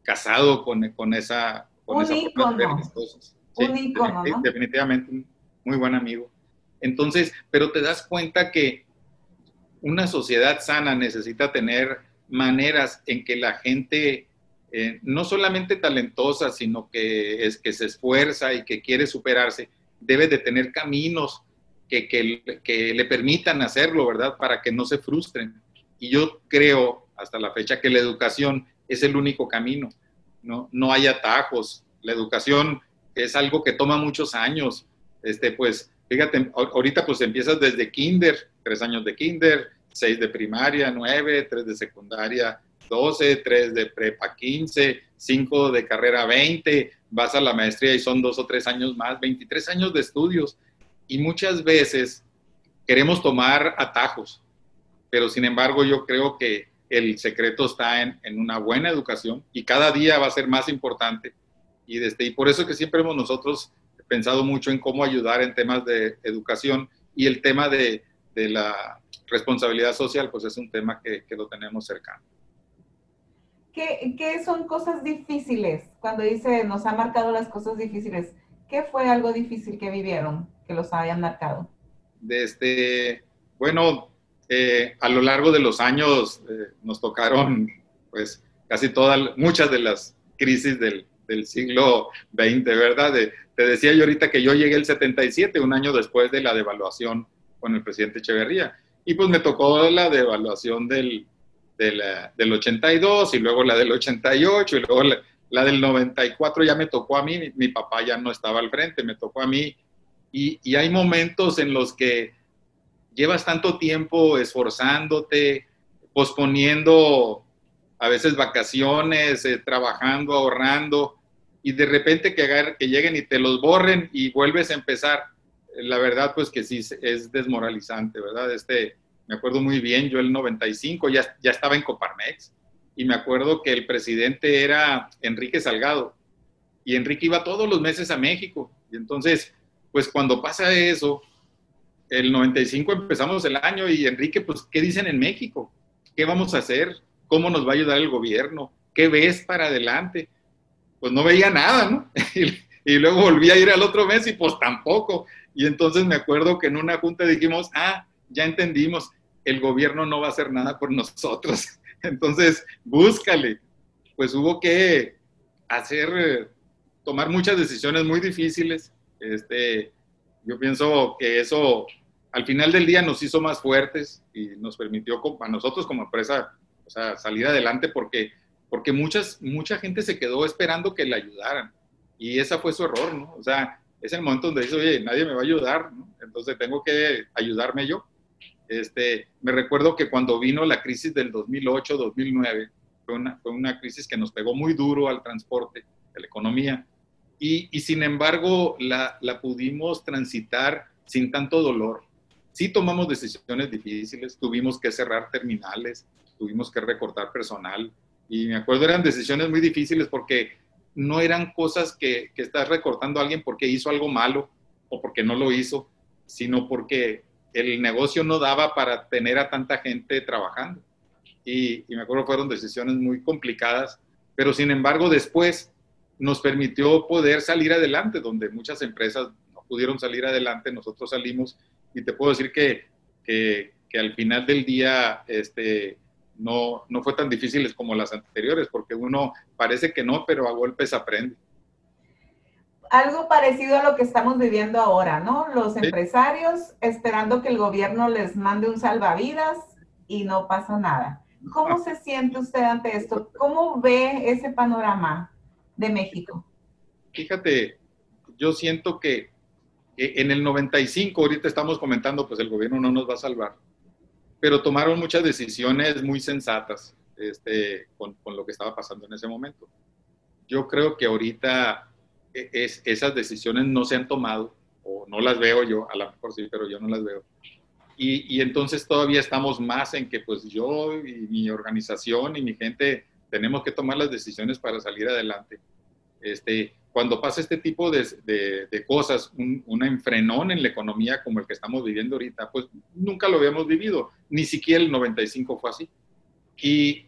casado con esa Un forma de ver las cosas. Un ícono, ¿no? Definitivamente un muy buen amigo. Entonces, pero te das cuenta que una sociedad sana necesita tener maneras en que la gente, no solamente talentosa, sino que se esfuerza y que quiere superarse, debe de tener caminos que le permitan hacerlo, ¿verdad? Para que no se frustren. Y yo creo, hasta la fecha, que la educación es el único camino. No hay atajos. La educación es algo que toma muchos años. Pues, fíjate, ahorita pues empiezas desde kinder, 3 años de kinder, 6 de primaria, 9, 3 de secundaria, 12, 3 de prepa, 15, 5 de carrera, 20, vas a la maestría y son 2 o 3 años más, 23 años de estudios. Y muchas veces queremos tomar atajos, pero sin embargo yo creo que el secreto está en una buena educación y cada día va a ser más importante. Y por eso es que siempre hemos nosotros pensado mucho en cómo ayudar en temas de educación, y el tema de la responsabilidad social, pues es un tema que lo tenemos cercano. ¿Qué son cosas difíciles? Cuando dice, nos ha marcado las cosas difíciles, ¿qué fue algo difícil que vivieron, que los hayan marcado? Bueno, a lo largo de los años nos tocaron pues casi muchas de las crisis del siglo XX, ¿verdad? Te decía yo ahorita que yo llegué el 77, un año después de la devaluación con el presidente Echeverría, y pues me tocó la devaluación del 82, y luego la del 88, y luego la del 94 ya me tocó a mí. Mi papá ya no estaba al frente, me tocó a mí, y hay momentos en los que llevas tanto tiempo esforzándote, posponiendo a veces vacaciones, trabajando, ahorrando, y de repente que lleguen y te los borren y vuelves a empezar. La verdad, pues que sí es desmoralizante, ¿verdad? Me acuerdo muy bien, yo el 95 ya estaba en Coparmex, y me acuerdo que el presidente era Enrique Salgado, y Enrique iba todos los meses a México, y entonces, pues cuando pasa eso, el 95 empezamos el año, y Enrique, pues, ¿qué dicen en México? ¿Qué vamos a hacer? ¿Cómo nos va a ayudar el gobierno? ¿Qué ves para adelante? Pues no veía nada, ¿no? Y luego volví a ir al otro mes y pues tampoco. Y entonces me acuerdo que en una junta dijimos, ya entendimos, el gobierno no va a hacer nada por nosotros. Entonces, búscale. Pues hubo que tomar muchas decisiones muy difíciles. Yo pienso que eso al final del día nos hizo más fuertes y nos permitió a nosotros como empresa, o sea, salir adelante, porque mucha gente se quedó esperando que le ayudaran, y ese fue su error, ¿no? O sea, es el momento donde dice, oye, nadie me va a ayudar, ¿no? Entonces tengo que ayudarme yo. Me recuerdo que cuando vino la crisis del 2008-2009, fue una crisis que nos pegó muy duro al transporte, a la economía, y sin embargo la pudimos transitar sin tanto dolor. Sí tomamos decisiones difíciles, tuvimos que cerrar terminales, tuvimos que recortar personal, y me acuerdo eran decisiones muy difíciles porque no eran cosas que estás recortando a alguien porque hizo algo malo o porque no lo hizo, sino porque el negocio no daba para tener a tanta gente trabajando. Y me acuerdo fueron decisiones muy complicadas, pero sin embargo después nos permitió poder salir adelante, donde muchas empresas no pudieron salir adelante, nosotros salimos, y te puedo decir que al final del día no fue tan difíciles como las anteriores, porque uno parece que no, pero a golpes aprende. Algo parecido a lo que estamos viviendo ahora, ¿no? Los empresarios esperando que el gobierno les mande un salvavidas y no pasa nada. ¿Cómo se siente usted ante esto? ¿Cómo ve ese panorama de México? Fíjate, yo siento que en el 95, ahorita estamos comentando, pues el gobierno no nos va a salvar, pero tomaron muchas decisiones muy sensatas con lo que estaba pasando en ese momento. Yo creo que ahorita esas decisiones no se han tomado, o no las veo yo, a lo mejor sí, pero yo no las veo. Y entonces todavía estamos más en que pues yo y mi organización y mi gente tenemos que tomar las decisiones para salir adelante. Cuando pasa este tipo de cosas, un enfrenón en la economía como el que estamos viviendo ahorita, pues nunca lo habíamos vivido, ni siquiera el 95 fue así. Y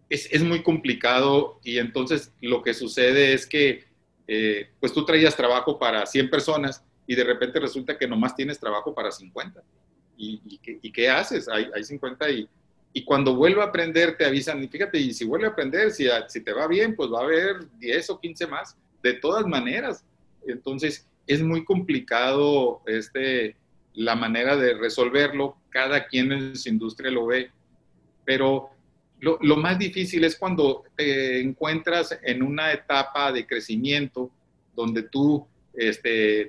es muy complicado, y entonces lo que sucede es que pues tú traías trabajo para 100 personas y de repente resulta que nomás tienes trabajo para 50. ¿Y qué haces? Hay 50 y cuando vuelve a aprender te avisan, y fíjate, y si vuelve a aprender, si te va bien, pues va a haber 10 o 15 más, de todas maneras. Entonces, es muy complicado la manera de resolverlo, cada quien en su industria lo ve, pero lo más difícil es cuando te encuentras en una etapa de crecimiento donde tú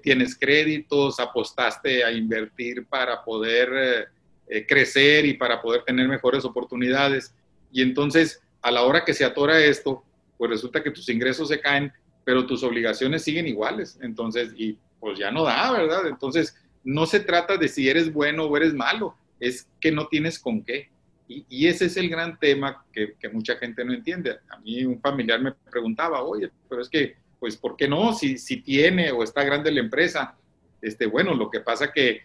tienes créditos, apostaste a invertir para poder crecer y para poder tener mejores oportunidades. Y entonces, a la hora que se atora esto, pues resulta que tus ingresos se caen, pero tus obligaciones siguen iguales. Entonces, y pues ya no da, ¿verdad? Entonces, no se trata de si eres bueno o eres malo, es que no tienes con qué. Y ese es el gran tema que mucha gente no entiende. A mí un familiar me preguntaba, oye, pero es que, pues, ¿por qué no? Si tiene o está grande la empresa. Bueno, lo que pasa que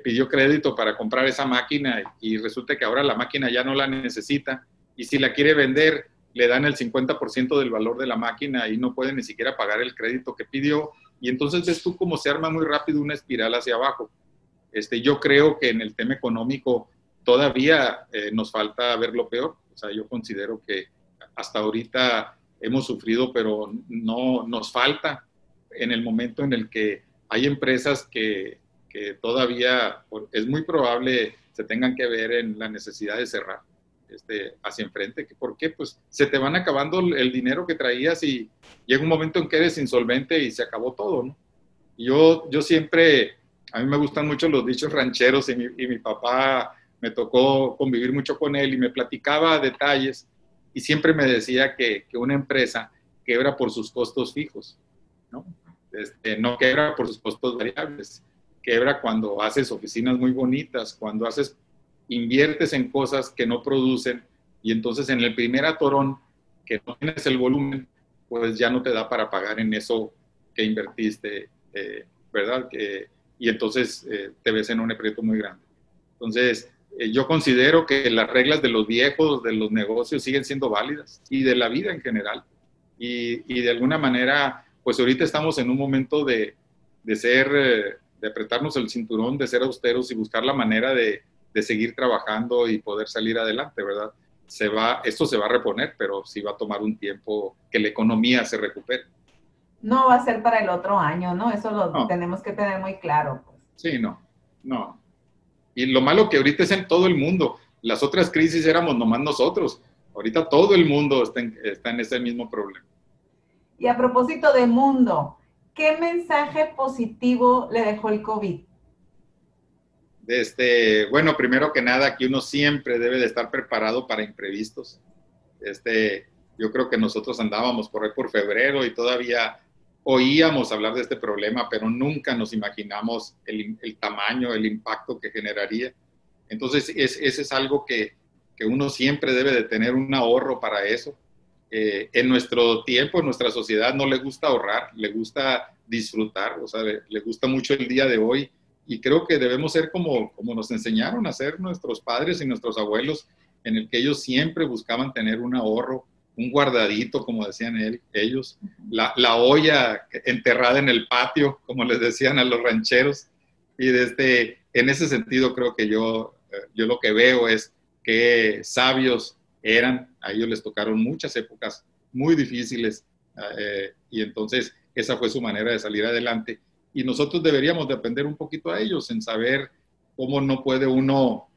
pidió crédito para comprar esa máquina y resulta que ahora la máquina ya no la necesita y si la quiere vender, le dan el 50% del valor de la máquina y no puede ni siquiera pagar el crédito que pidió. Y entonces ves tú cómo se arma muy rápido una espiral hacia abajo. Yo creo que en el tema económico todavía nos falta ver lo peor. O sea, yo considero que hasta ahorita hemos sufrido, pero no nos falta en el momento en el que hay empresas que todavía es muy probable se tengan que ver en la necesidad de cerrar hacia enfrente. ¿Por qué? Pues se te van acabando el dinero que traías y llega un momento en que eres insolvente y se acabó todo, ¿no? Yo siempre, a mí me gustan mucho los dichos rancheros y mi papá me tocó convivir mucho con él y me platicaba detalles y siempre me decía que una empresa quebra por sus costos fijos, ¿no? No quebra por sus costos variables, quebra cuando haces oficinas muy bonitas, cuando inviertes en cosas que no producen y entonces en el primer atorón que no tienes el volumen, pues ya no te da para pagar en eso que invertiste, ¿verdad? Y entonces te ves en un aprieto muy grande. Entonces, yo considero que las reglas de los viejos, de los negocios, siguen siendo válidas y de la vida en general. Y de alguna manera, pues ahorita estamos en un momento de apretarnos el cinturón, de ser austeros y buscar la manera de seguir trabajando y poder salir adelante, ¿verdad? Esto se va a reponer, pero sí va a tomar un tiempo que la economía se recupere. No va a ser para el otro año, ¿no? Eso lo tenemos que tener muy claro. Pues. Sí, no. Y lo malo que ahorita es en todo el mundo. Las otras crisis éramos nomás nosotros. Ahorita todo el mundo está en ese mismo problema. Y a propósito de mundo, ¿qué mensaje positivo le dejó el COVID? Bueno, primero que nada, que uno siempre debe de estar preparado para imprevistos. Yo creo que nosotros andábamos por ahí por febrero y todavía oíamos hablar de este problema, pero nunca nos imaginamos el tamaño, el impacto que generaría. Entonces, ese es algo que uno siempre debe de tener un ahorro para eso. En nuestro tiempo, en nuestra sociedad, no le gusta ahorrar, le gusta disfrutar, o sea, le gusta mucho el día de hoy. Y creo que debemos ser como nos enseñaron a ser nuestros padres y nuestros abuelos, en el que ellos siempre buscaban tener un ahorro, un guardadito, como decían ellos, la olla enterrada en el patio, como les decían a los rancheros. Y en ese sentido creo que yo lo que veo es que sabios eran, a ellos les tocaron muchas épocas muy difíciles y entonces esa fue su manera de salir adelante. Y nosotros deberíamos depender un poquito a ellos en saber cómo no puede uno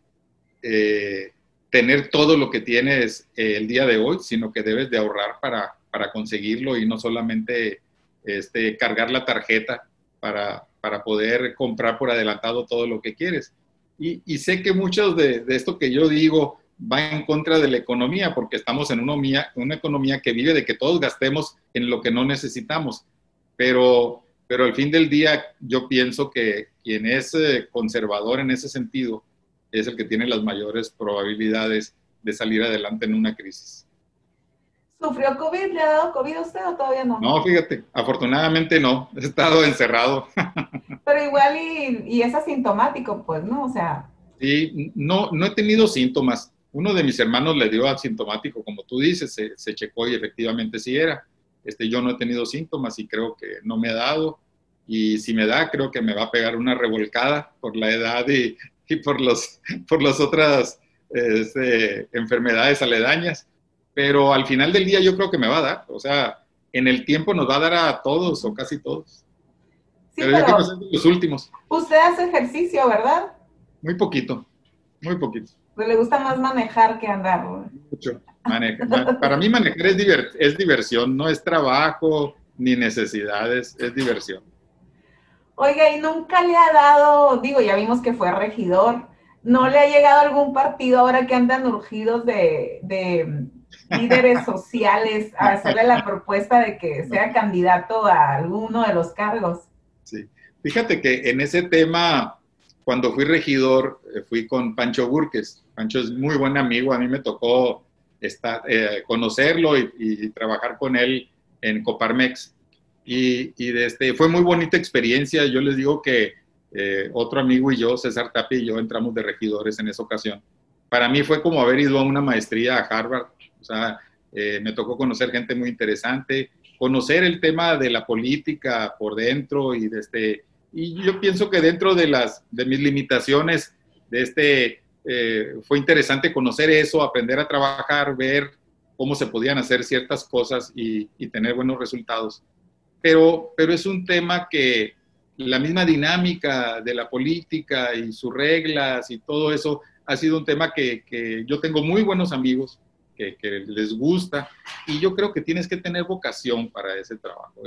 tener todo lo que tienes el día de hoy, sino que debes de ahorrar para conseguirlo y no solamente cargar la tarjeta para poder comprar por adelantado todo lo que quieres. Y sé que muchos de esto que yo digo va en contra de la economía, porque estamos en una economía que vive de que todos gastemos en lo que no necesitamos, pero al fin del día yo pienso que quien es conservador en ese sentido es el que tiene las mayores probabilidades de salir adelante en una crisis. ¿Sufrió COVID? ¿Le ha dado COVID a usted o todavía no? No, fíjate, afortunadamente no, he estado encerrado. Pero igual y es asintomático, pues, ¿no? O sea... Sí, no he tenido síntomas. Uno de mis hermanos le dio asintomático, como tú dices, se checó y efectivamente sí era. Yo no he tenido síntomas y creo que no me ha dado. Y si me da, creo que me va a pegar una revolcada por la edad y por las otras enfermedades aledañas. Pero al final del día yo creo que me va a dar. O sea, en el tiempo nos va a dar a todos o casi todos. Sí, Pero yo creo que son los últimos. Usted hace ejercicio, ¿verdad? Muy poquito, muy poquito. Pues le gusta más manejar que andar. Mucho. Para mí manejar es diversión, no es trabajo ni necesidades, es diversión. Oiga, ¿y nunca le ha dado, digo, ya vimos que fue regidor, no le ha llegado algún partido ahora que andan urgidos de líderes sociales a hacerle la propuesta de que sea candidato a alguno de los cargos? Sí. Fíjate que en ese tema, cuando fui regidor, fui con Pancho Burques. Pancho es muy buen amigo, a mí me tocó conocerlo y trabajar con él en Coparmex. Fue muy bonita experiencia. Yo les digo que otro amigo y yo, César Tapia y yo, entramos de regidores en esa ocasión. Para mí fue como haber ido a una maestría a Harvard. O sea, me tocó conocer gente muy interesante, conocer el tema de la política por dentro y y yo pienso que dentro de mis limitaciones fue interesante conocer eso, aprender a trabajar, ver cómo se podían hacer ciertas cosas y tener buenos resultados. Pero es un tema que la misma dinámica de la política y sus reglas y todo eso ha sido un tema que yo tengo muy buenos amigos que les gusta y yo creo que tienes que tener vocación para ese trabajo.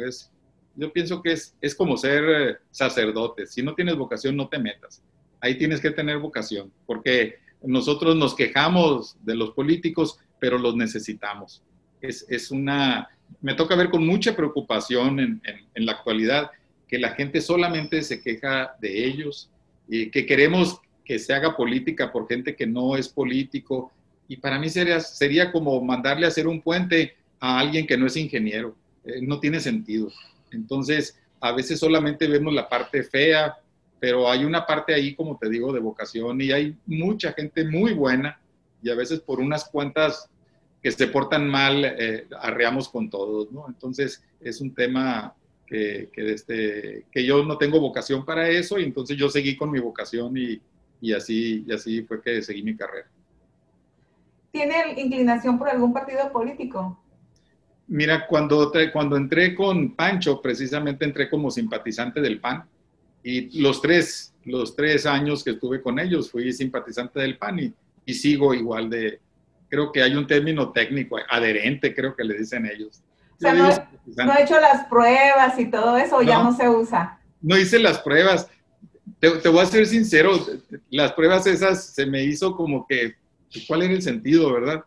Yo pienso que es como ser sacerdote. Si no tienes vocación, no te metas. Ahí tienes que tener vocación, porque nosotros nos quejamos de los políticos, pero los necesitamos. Me toca ver con mucha preocupación en la actualidad que la gente solamente se queja de ellos y que queremos que se haga política por gente que no es político. Y para mí sería como mandarle a hacer un puente a alguien que no es ingeniero. No tiene sentido. Entonces, a veces solamente vemos la parte fea, pero hay una parte ahí, como te digo, de vocación y hay mucha gente muy buena y a veces por unas cuantas que se portan mal, arreamos con todos, ¿no? Entonces, es un tema que yo no tengo vocación para eso y entonces yo seguí con mi vocación y así fue que seguí mi carrera. ¿Tiene inclinación por algún partido político? Mira, cuando entré con Pancho, precisamente entré como simpatizante del PAN y los tres años que estuve con ellos fui simpatizante del PAN y sigo igual creo que hay un término técnico, adherente, creo que le dicen ellos. O sea, no ha hecho las pruebas y todo eso, ¿o ya no se usa? No hice las pruebas. Te voy a ser sincero, las pruebas esas se me hizo como que, ¿cuál era el sentido, verdad?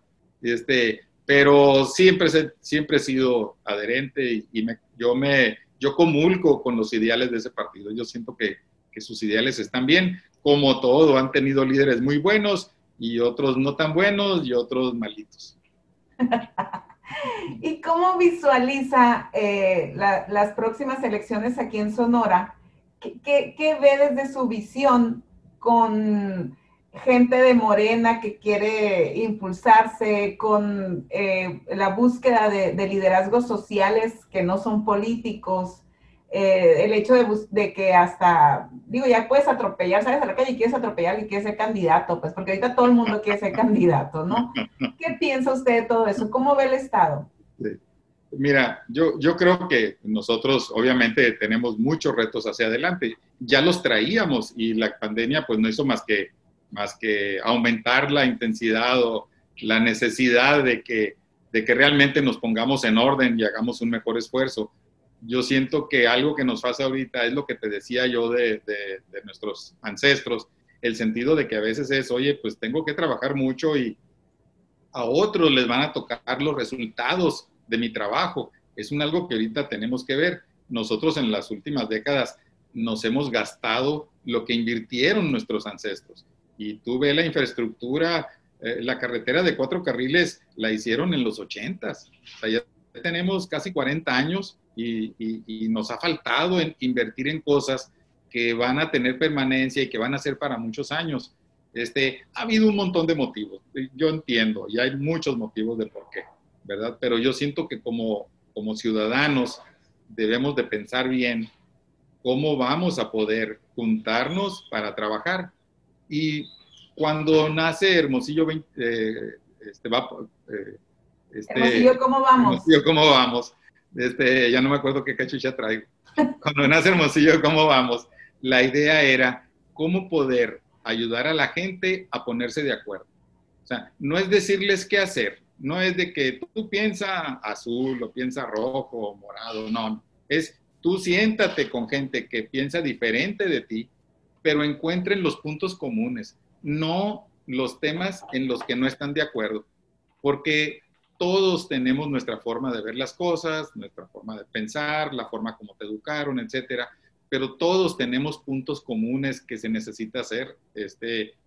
Pero siempre he sido adherente y yo comulgo con los ideales de ese partido. Yo siento que sus ideales están bien, como todo, han tenido líderes muy buenos y otros no tan buenos y otros malitos. ¿Y cómo visualiza las próximas elecciones aquí en Sonora? ¿Qué ve desde su visión con gente de Morena que quiere impulsarse, con la búsqueda de liderazgos sociales que no son políticos? El hecho de que hasta, digo, ya puedes atropellar, sales a la calle y quieres atropellar y quieres ser candidato, pues porque ahorita todo el mundo quiere ser candidato, ¿no? ¿Qué piensa usted de todo eso? ¿Cómo ve el Estado? Sí. Mira, yo creo que nosotros obviamente tenemos muchos retos hacia adelante. Ya los traíamos y la pandemia pues no hizo más que aumentar la intensidad o la necesidad de que realmente nos pongamos en orden y hagamos un mejor esfuerzo. Yo siento que algo que nos pasa ahorita es lo que te decía yo de nuestros ancestros, el sentido de que a veces es, oye, pues tengo que trabajar mucho y a otros les van a tocar los resultados de mi trabajo. Es algo que ahorita tenemos que ver. Nosotros en las últimas décadas nos hemos gastado lo que invirtieron nuestros ancestros. Y tú ves la infraestructura, la carretera de 4 carriles la hicieron en los 80s. O sea, ya tenemos casi 40 años y nos ha faltado invertir en cosas que van a tener permanencia y que van a ser para muchos años. Ha habido un montón de motivos, yo entiendo, y hay muchos motivos de por qué, ¿verdad? Pero yo siento que como como ciudadanos debemos de pensar bien cómo vamos a poder juntarnos para trabajar. Y cuando nace Hermosillo 20, Hermosillo, ¿cómo vamos? Hermosillo, ¿cómo vamos? Ya no me acuerdo qué cachucha traigo. Cuando nace Hermosillo, ¿cómo vamos? La idea era cómo poder ayudar a la gente a ponerse de acuerdo. O sea, no es decirles qué hacer, no es de que tú piensa azul o piensa rojo o morado, no. Es tú siéntate con gente que piensa diferente de ti, pero encuentren los puntos comunes, no los temas en los que no están de acuerdo, porque todos tenemos nuestra forma de ver las cosas, nuestra forma de pensar, la forma como te educaron, etcétera, pero todos tenemos puntos comunes que se necesita hacer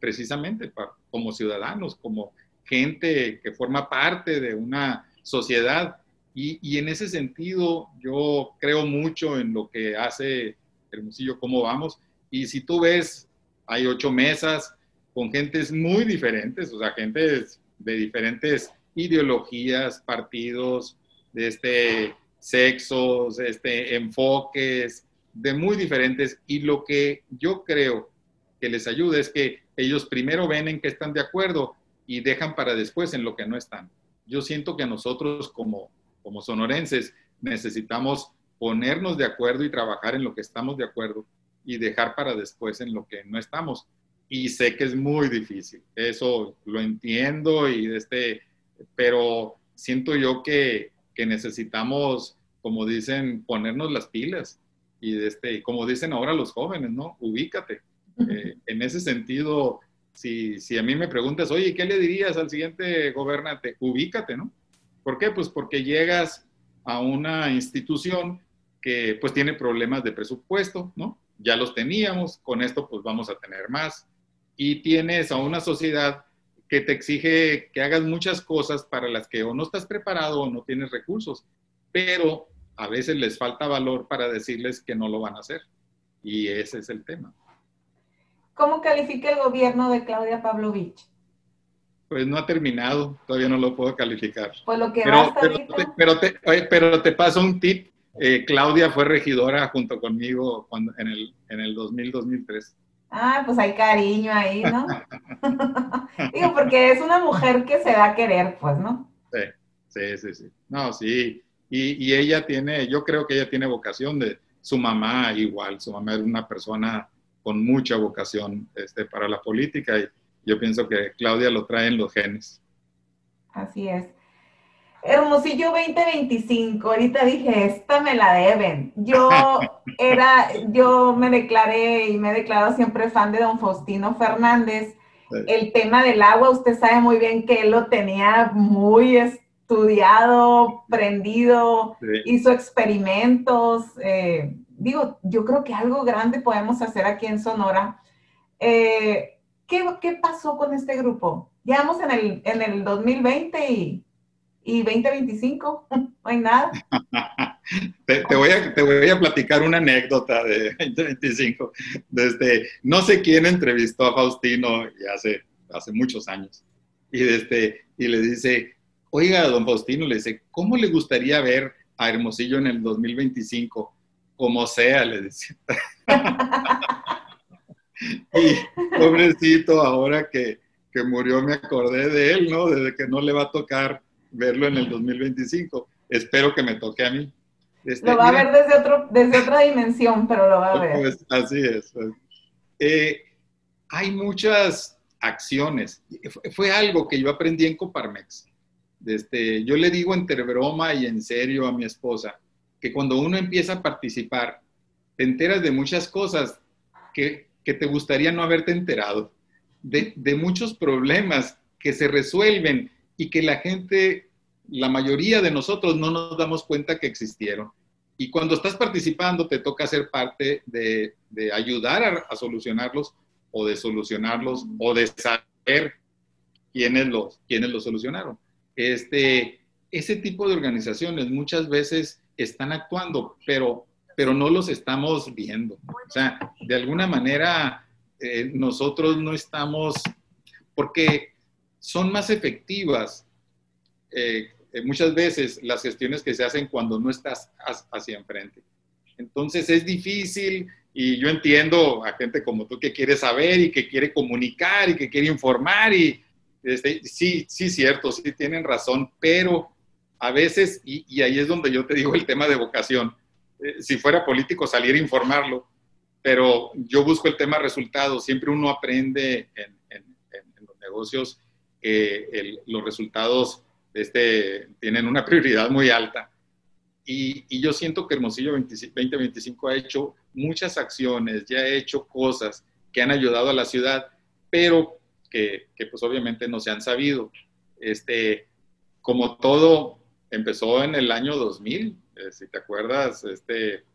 precisamente como ciudadanos, como gente que forma parte de una sociedad. Y en ese sentido, yo creo mucho en lo que hace Hermosillo, cómo vamos. Y si tú ves, hay 8 mesas con gentes muy diferentes, o sea, gentes de diferentes ideologías, partidos, sexos, enfoques, de muy diferentes. Y lo que yo creo que les ayuda es que ellos primero ven en qué están de acuerdo y dejan para después en lo que no están. Yo siento que nosotros como sonorenses necesitamos ponernos de acuerdo y trabajar en lo que estamos de acuerdo y dejar para después en lo que no estamos. Y sé que es muy difícil, eso lo entiendo, pero siento yo que necesitamos, como dicen, ponernos las pilas. Y como dicen ahora los jóvenes, ¿no? Ubícate. En ese sentido, si a mí me preguntas, oye, ¿qué le dirías al siguiente gobernante? Ubícate, ¿no? ¿Por qué? Pues porque llegas a una institución que pues tiene problemas de presupuesto, ¿no? Ya los teníamos, con esto pues vamos a tener más. Y tienes a una sociedad que te exige que hagas muchas cosas para las que o no estás preparado o no tienes recursos, pero a veces les falta valor para decirles que no lo van a hacer. Y ese es el tema. ¿Cómo califica el gobierno de Claudia Pavlovich? Pues no ha terminado, todavía no lo puedo calificar. Pues lo que va hasta ahorita. Pero te paso un tip. Claudia fue regidora junto conmigo en el 2000-2003. Ah, pues hay cariño ahí, ¿no? Digo, porque es una mujer que se da a querer, pues, ¿no? Sí. No, sí. Y ella yo creo que ella tiene vocación de su mamá igual. Su mamá era una persona con mucha vocación para la política y yo pienso que Claudia lo trae en los genes. Así es. Hermosillo 2025, ahorita dije, esta me la deben. Yo me declaré y me he declarado siempre fan de don Faustino Fernández. Sí. El tema del agua, usted sabe muy bien que él lo tenía muy estudiado, prendido, sí. Hizo experimentos. Yo creo que algo grande podemos hacer aquí en Sonora. ¿Qué pasó con este grupo? Llevamos en el 2020 y 2025, no hay nada. Te voy a platicar una anécdota de 2025. No sé quién entrevistó a Faustino hace muchos años. Y le dice, oiga, don Faustino, le dice, ¿cómo le gustaría ver a Hermosillo en el 2025? Como sea, le decía. Y pobrecito, ahora que murió me acordé de él, ¿no? Desde que no le va a tocar verlo en el 2025. Espero que me toque a mí. Lo va a ver desde otra dimensión, pero lo va a ver. Pues, así es. Hay muchas acciones. Fue algo que yo aprendí en Coparmex. Yo le digo entre broma y en serio a mi esposa que cuando uno empieza a participar, te enteras de muchas cosas que te gustaría no haberte enterado. De muchos problemas que se resuelven y que la mayoría de nosotros no nos damos cuenta que existieron. Y cuando estás participando te toca ser parte de ayudar a solucionarlos o de solucionarlos o de saber quiénes los solucionaron. Ese tipo de organizaciones muchas veces están actuando, pero no los estamos viendo. O sea, de alguna manera nosotros no estamos, porque son más efectivas muchas veces las gestiones que se hacen cuando no estás hacia enfrente. Entonces es difícil y yo entiendo a gente como tú que quiere saber y que quiere comunicar y que quiere informar y sí, cierto, sí tienen razón, pero a veces, y ahí es donde yo te digo el tema de vocación, si fuera político saliera a informarlo, pero yo busco el tema resultados, siempre uno aprende en los negocios que los resultados tienen una prioridad muy alta. Y yo siento que Hermosillo 2025 ha hecho muchas acciones, ya ha hecho cosas que han ayudado a la ciudad, pero que pues obviamente no se han sabido. Como todo, empezó en el año 2000, si te acuerdas,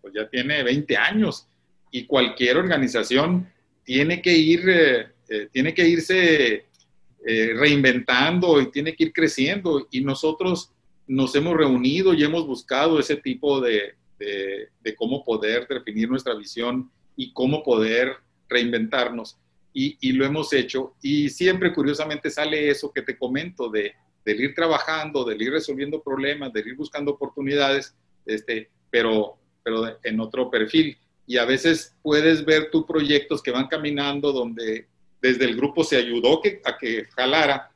pues ya tiene 20 años y cualquier organización tiene que irse reinventando y tiene que ir creciendo y nosotros nos hemos reunido y hemos buscado ese tipo de cómo poder definir nuestra visión y cómo poder reinventarnos y lo hemos hecho y siempre curiosamente sale eso que te comento del ir trabajando, del ir resolviendo problemas, del ir buscando oportunidades, pero en otro perfil y a veces puedes ver tus proyectos que van caminando donde desde el grupo se ayudó a que jalara,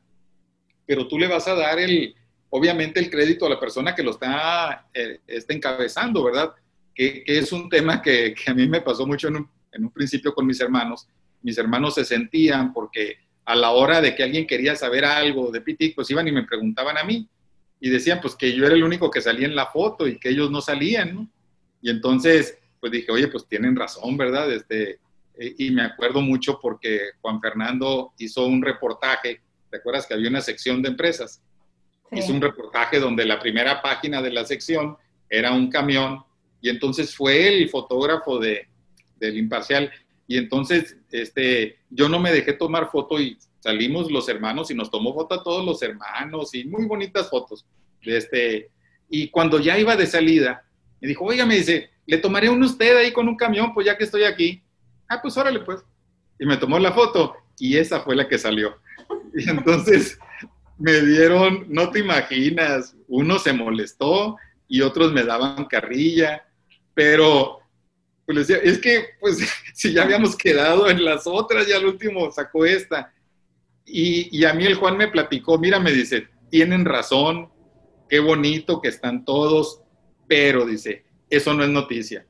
pero tú le vas a dar obviamente el crédito a la persona que lo está encabezando, ¿verdad? Que es un tema que a mí me pasó mucho en un principio con mis hermanos. Mis hermanos se sentían porque a la hora de que alguien quería saber algo de PITIC, pues iban y me preguntaban a mí y decían pues que yo era el único que salía en la foto y que ellos no salían, ¿no? Y entonces pues dije, oye, pues tienen razón, ¿verdad? Y me acuerdo mucho porque Juan Fernando hizo un reportaje, ¿te acuerdas que había una sección de empresas? Sí. Hizo un reportaje donde la primera página de la sección era un camión y entonces fue el fotógrafo del Imparcial y entonces yo no me dejé tomar foto y salimos los hermanos y nos tomó foto a todos los hermanos y muy bonitas fotos. Y cuando ya iba de salida, me dijo, oiga, me dice, ¿le tomaré uno usted ahí con un camión? Pues ya que estoy aquí. Ah, pues órale pues. Y me tomó la foto y esa fue la que salió. Y entonces me dieron, no te imaginas, uno se molestó y otros me daban carrilla, pero pues les decía, es que pues si ya habíamos quedado en las otras, ya al último sacó esta. Y a mí el Juan me platicó, mira, me dice, tienen razón, qué bonito que están todos, pero dice, eso no es noticia.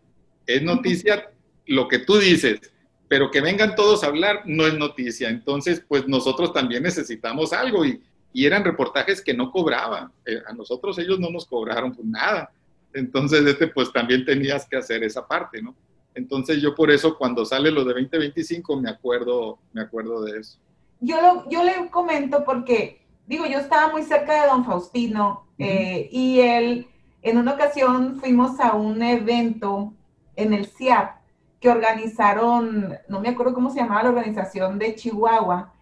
Es noticia lo que tú dices, pero que vengan todos a hablar no es noticia. Entonces, pues nosotros también necesitamos algo y eran reportajes que no cobraban. A nosotros ellos no nos cobraron pues nada. Entonces, pues también tenías que hacer esa parte, ¿no? Entonces, yo por eso cuando sale lo de 2025 me acuerdo de eso. Yo le comento porque, digo, yo estaba muy cerca de don Faustino y él, en una ocasión fuimos a un evento en el CIAP que organizaron, no me acuerdo cómo se llamaba la organización de Chihuahua,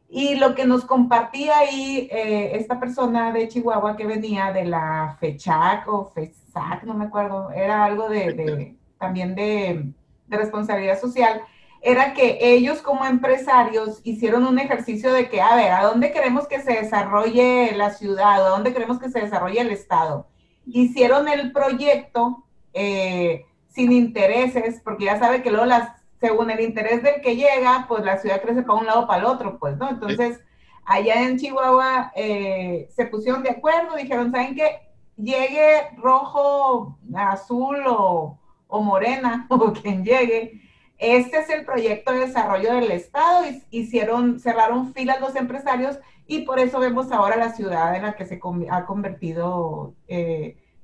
y lo que nos compartía ahí esta persona de Chihuahua que venía de la FECHAC o FESAC, no me acuerdo, era algo también de responsabilidad social, era que ellos como empresarios hicieron un ejercicio de que, a ver, ¿a dónde queremos que se desarrolle la ciudad? ¿A dónde queremos que se desarrolle el estado? Hicieron el proyecto sin intereses, porque ya sabe que luego según el interés del que llega, pues la ciudad crece para un lado o para el otro, pues, ¿no? Entonces, allá en Chihuahua se pusieron de acuerdo, dijeron, ¿saben qué? Llegue rojo, azul o morena, o quien llegue, este es el proyecto de desarrollo del estado, cerraron filas los empresarios y por eso vemos ahora la ciudad en la que se ha convertido,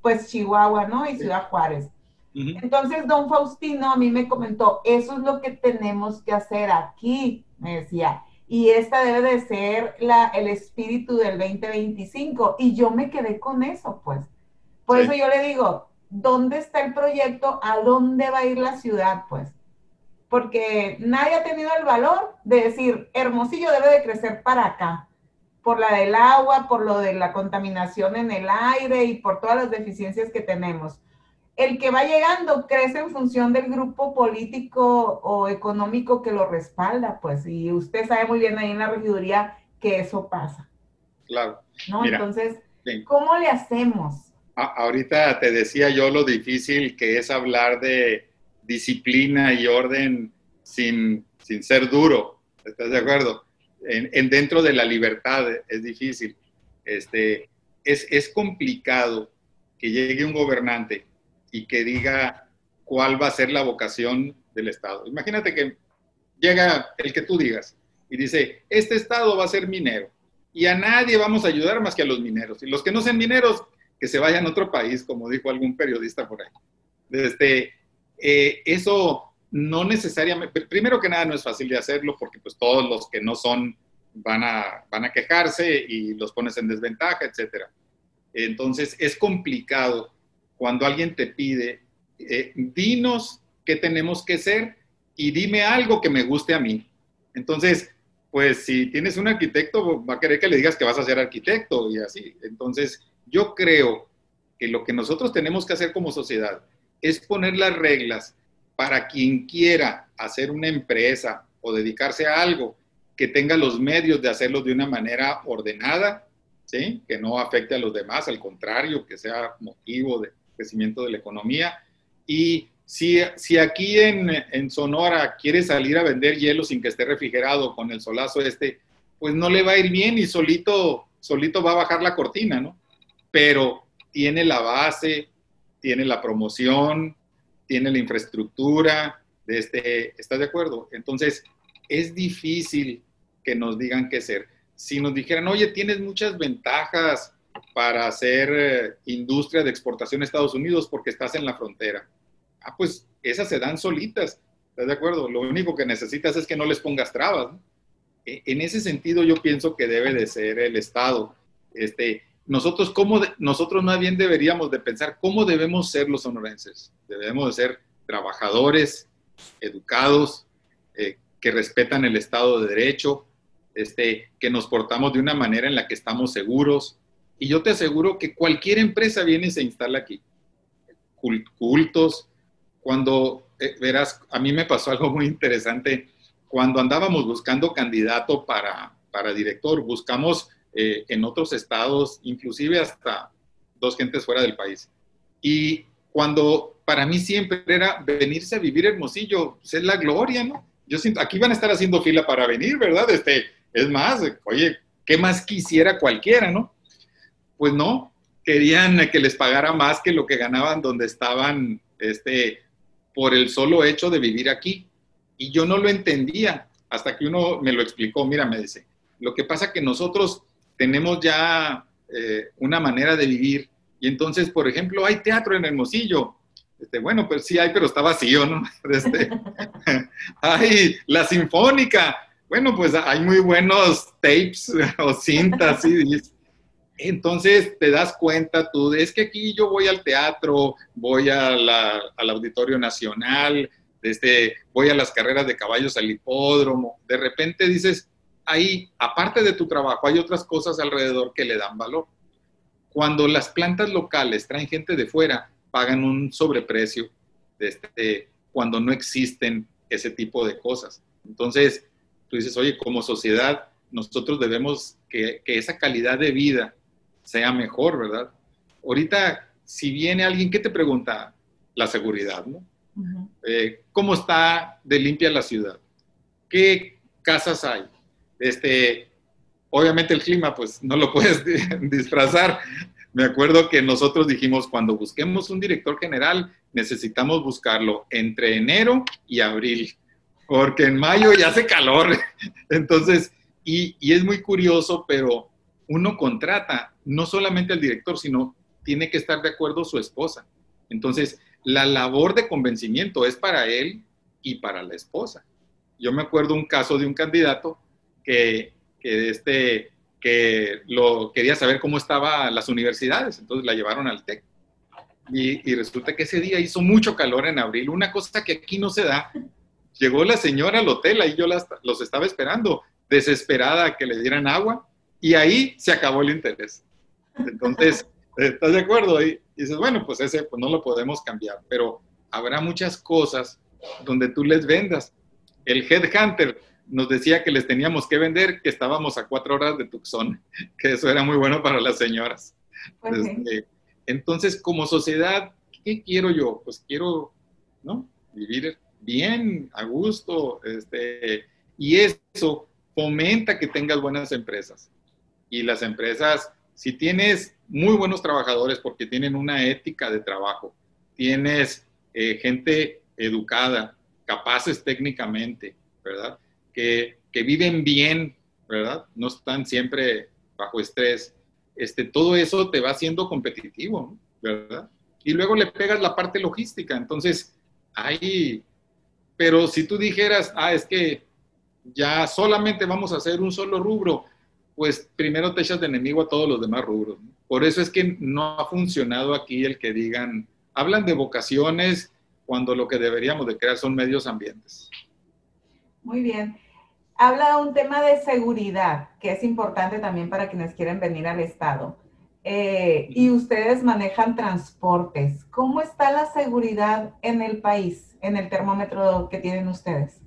pues, Chihuahua, ¿no? Y Ciudad Juárez. Entonces, don Faustino a mí me comentó, eso es lo que tenemos que hacer aquí, me decía, y esta debe de ser el espíritu del 2025, y yo me quedé con eso, pues. Por eso yo le digo, ¿dónde está el proyecto? ¿A dónde va a ir la ciudad, pues? Porque nadie ha tenido el valor de decir, Hermosillo debe de crecer para acá, por la del agua, por lo de la contaminación en el aire y por todas las deficiencias que tenemos. El que va llegando crece en función del grupo político o económico que lo respalda, pues, y usted sabe muy bien ahí en la regiduría que eso pasa. Claro. ¿No? Mira. Entonces, Sí. ¿Cómo le hacemos? Ahorita te decía yo lo difícil que es hablar de disciplina y orden sin ser duro. ¿Estás de acuerdo? Dentro de la libertad es difícil. Es complicado que llegue un gobernante y que diga cuál va a ser la vocación del Estado. Imagínate que llega el que tú digas y dice, este Estado va a ser minero y a nadie vamos a ayudar más que a los mineros. Y los que no sean mineros, que se vayan a otro país, como dijo algún periodista por ahí. Eso no necesariamente, primero que nada no es fácil de hacerlo porque pues todos los que no son van a quejarse y los pones en desventaja, etcétera. Entonces es complicado cuando alguien te pide, dinos qué tenemos que hacer y dime algo que me guste a mí. Entonces, pues si tienes un arquitecto, va a querer que le digas que vas a ser arquitecto y así. Entonces, yo creo que lo que nosotros tenemos que hacer como sociedad es poner las reglas para quien quiera hacer una empresa o dedicarse a algo, que tenga los medios de hacerlo de una manera ordenada, ¿sí? Que no afecte a los demás, al contrario, que sea motivo de crecimiento de la economía. Y si aquí en Sonora quiere salir a vender hielo sin que esté refrigerado con el solazo pues no le va a ir bien y solito va a bajar la cortina, ¿no? Pero tiene la base, tiene la promoción, tiene la infraestructura, ¿estás de acuerdo? Entonces, es difícil que nos digan qué hacer. Si nos dijeran, oye, tienes muchas ventajas para hacer industria de exportación a Estados Unidos porque estás en la frontera. Pues esas se dan solitas, ¿estás de acuerdo? Lo único que necesitas es que no les pongas trabas, ¿no? En ese sentido yo pienso que debe de ser el Estado. Nosotros más bien deberíamos de pensar cómo debemos ser los sonorenses. Debemos de ser trabajadores, educados, que respetan el Estado de Derecho, que nos portamos de una manera en la que estamos seguros. Y yo te aseguro que cualquier empresa viene y se instala aquí. Cultos. Cuando, verás, a mí me pasó algo muy interesante. Cuando andábamos buscando candidato para director, buscamos en otros estados, inclusive hasta 2 gentes fuera del país. Y cuando para mí siempre era venirse a vivir Hermosillo, pues es la gloria, ¿no? Yo siento, aquí van a estar haciendo fila para venir, ¿verdad? Es más, oye, ¿qué más quisiera cualquiera, no? Pues no, querían que les pagara más que lo que ganaban donde estaban, por el solo hecho de vivir aquí. Y yo no lo entendía hasta que uno me lo explicó. Mira, me dice, lo que pasa que nosotros tenemos ya una manera de vivir y entonces, por ejemplo, hay teatro en Hermosillo. Bueno, pues sí hay, pero está vacío, ¿no? Hay la Sinfónica. Bueno, pues hay muy buenos tapes o cintas, CDs. Entonces te das cuenta tú, es que aquí yo voy al teatro, voy al Auditorio Nacional, voy a las carreras de caballos al hipódromo. De repente dices, ahí, aparte de tu trabajo, hay otras cosas alrededor que le dan valor. Cuando las plantas locales traen gente de fuera, pagan un sobreprecio cuando no existen ese tipo de cosas. Entonces, tú dices, oye, como sociedad, nosotros debemos que esa calidad de vida sea mejor, ¿verdad? Ahorita, si viene alguien, ¿qué te pregunta? La seguridad, ¿no? Uh-huh. ¿Cómo está de limpia la ciudad? ¿Qué casas hay? Obviamente el clima, pues, no lo puedes disfrazar. Me acuerdo que nosotros dijimos, cuando busquemos un director general, necesitamos buscarlo entre enero y abril, porque en mayo ya hace calor. Entonces, y es muy curioso, pero uno contrata no solamente al director, sino tiene que estar de acuerdo su esposa. Entonces, la labor de convencimiento es para él y para la esposa. Yo me acuerdo un caso de un candidato que lo quería saber cómo estaban las universidades, entonces la llevaron al TEC. Y resulta que ese día hizo mucho calor en abril, una cosa que aquí no se da. Llegó la señora al hotel, ahí yo los estaba esperando, desesperada que le dieran agua, y ahí se acabó el interés. Entonces, ¿estás de acuerdo? Y dices, bueno, pues ese pues no lo podemos cambiar, pero habrá muchas cosas donde tú les vendas. El headhunter nos decía que les teníamos que vender, que estábamos a 4 horas de Tucson, que eso era muy bueno para las señoras. Pues sí. Entonces, como sociedad, ¿qué quiero yo? Pues quiero, ¿no? Vivir bien, a gusto, y eso fomenta que tengas buenas empresas. Y las empresas, si tienes muy buenos trabajadores porque tienen una ética de trabajo, tienes gente educada, capaces técnicamente, ¿verdad? Que viven bien, ¿verdad? No están siempre bajo estrés. Todo eso te va haciendo competitivo, ¿verdad? Y luego le pegas la parte logística. Entonces, ahí, pero si tú dijeras, es que ya solamente vamos a hacer un solo rubro, pues primero te echas de enemigo a todos los demás rubros, ¿no? Por eso es que no ha funcionado aquí el que digan, hablan de vocaciones cuando lo que deberíamos de crear son medios ambientes. Muy bien. Habla de un tema de seguridad, que es importante también para quienes quieren venir al estado. Y ustedes manejan transportes. ¿Cómo está la seguridad en el país, en el termómetro que tienen ustedes?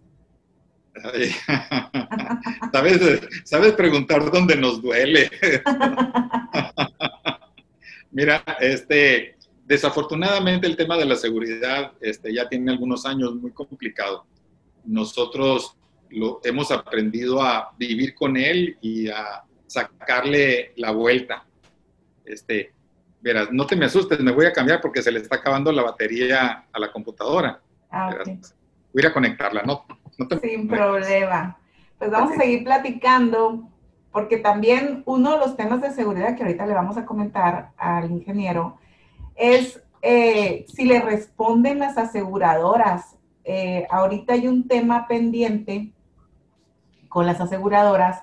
¿Sabes preguntar dónde nos duele? Mira, desafortunadamente el tema de la seguridad ya tiene algunos años muy complicado. Nosotros hemos aprendido a vivir con él y a sacarle la vuelta. Verás, no te me asustes, me voy a cambiar porque se le está acabando la batería a la computadora. Okay. Verás, voy a ir a conectarla, Sin problema. Pues vamos a seguir platicando, porque también uno de los temas de seguridad que ahorita le vamos a comentar al ingeniero es si le responden las aseguradoras. Ahorita hay un tema pendiente con las aseguradoras,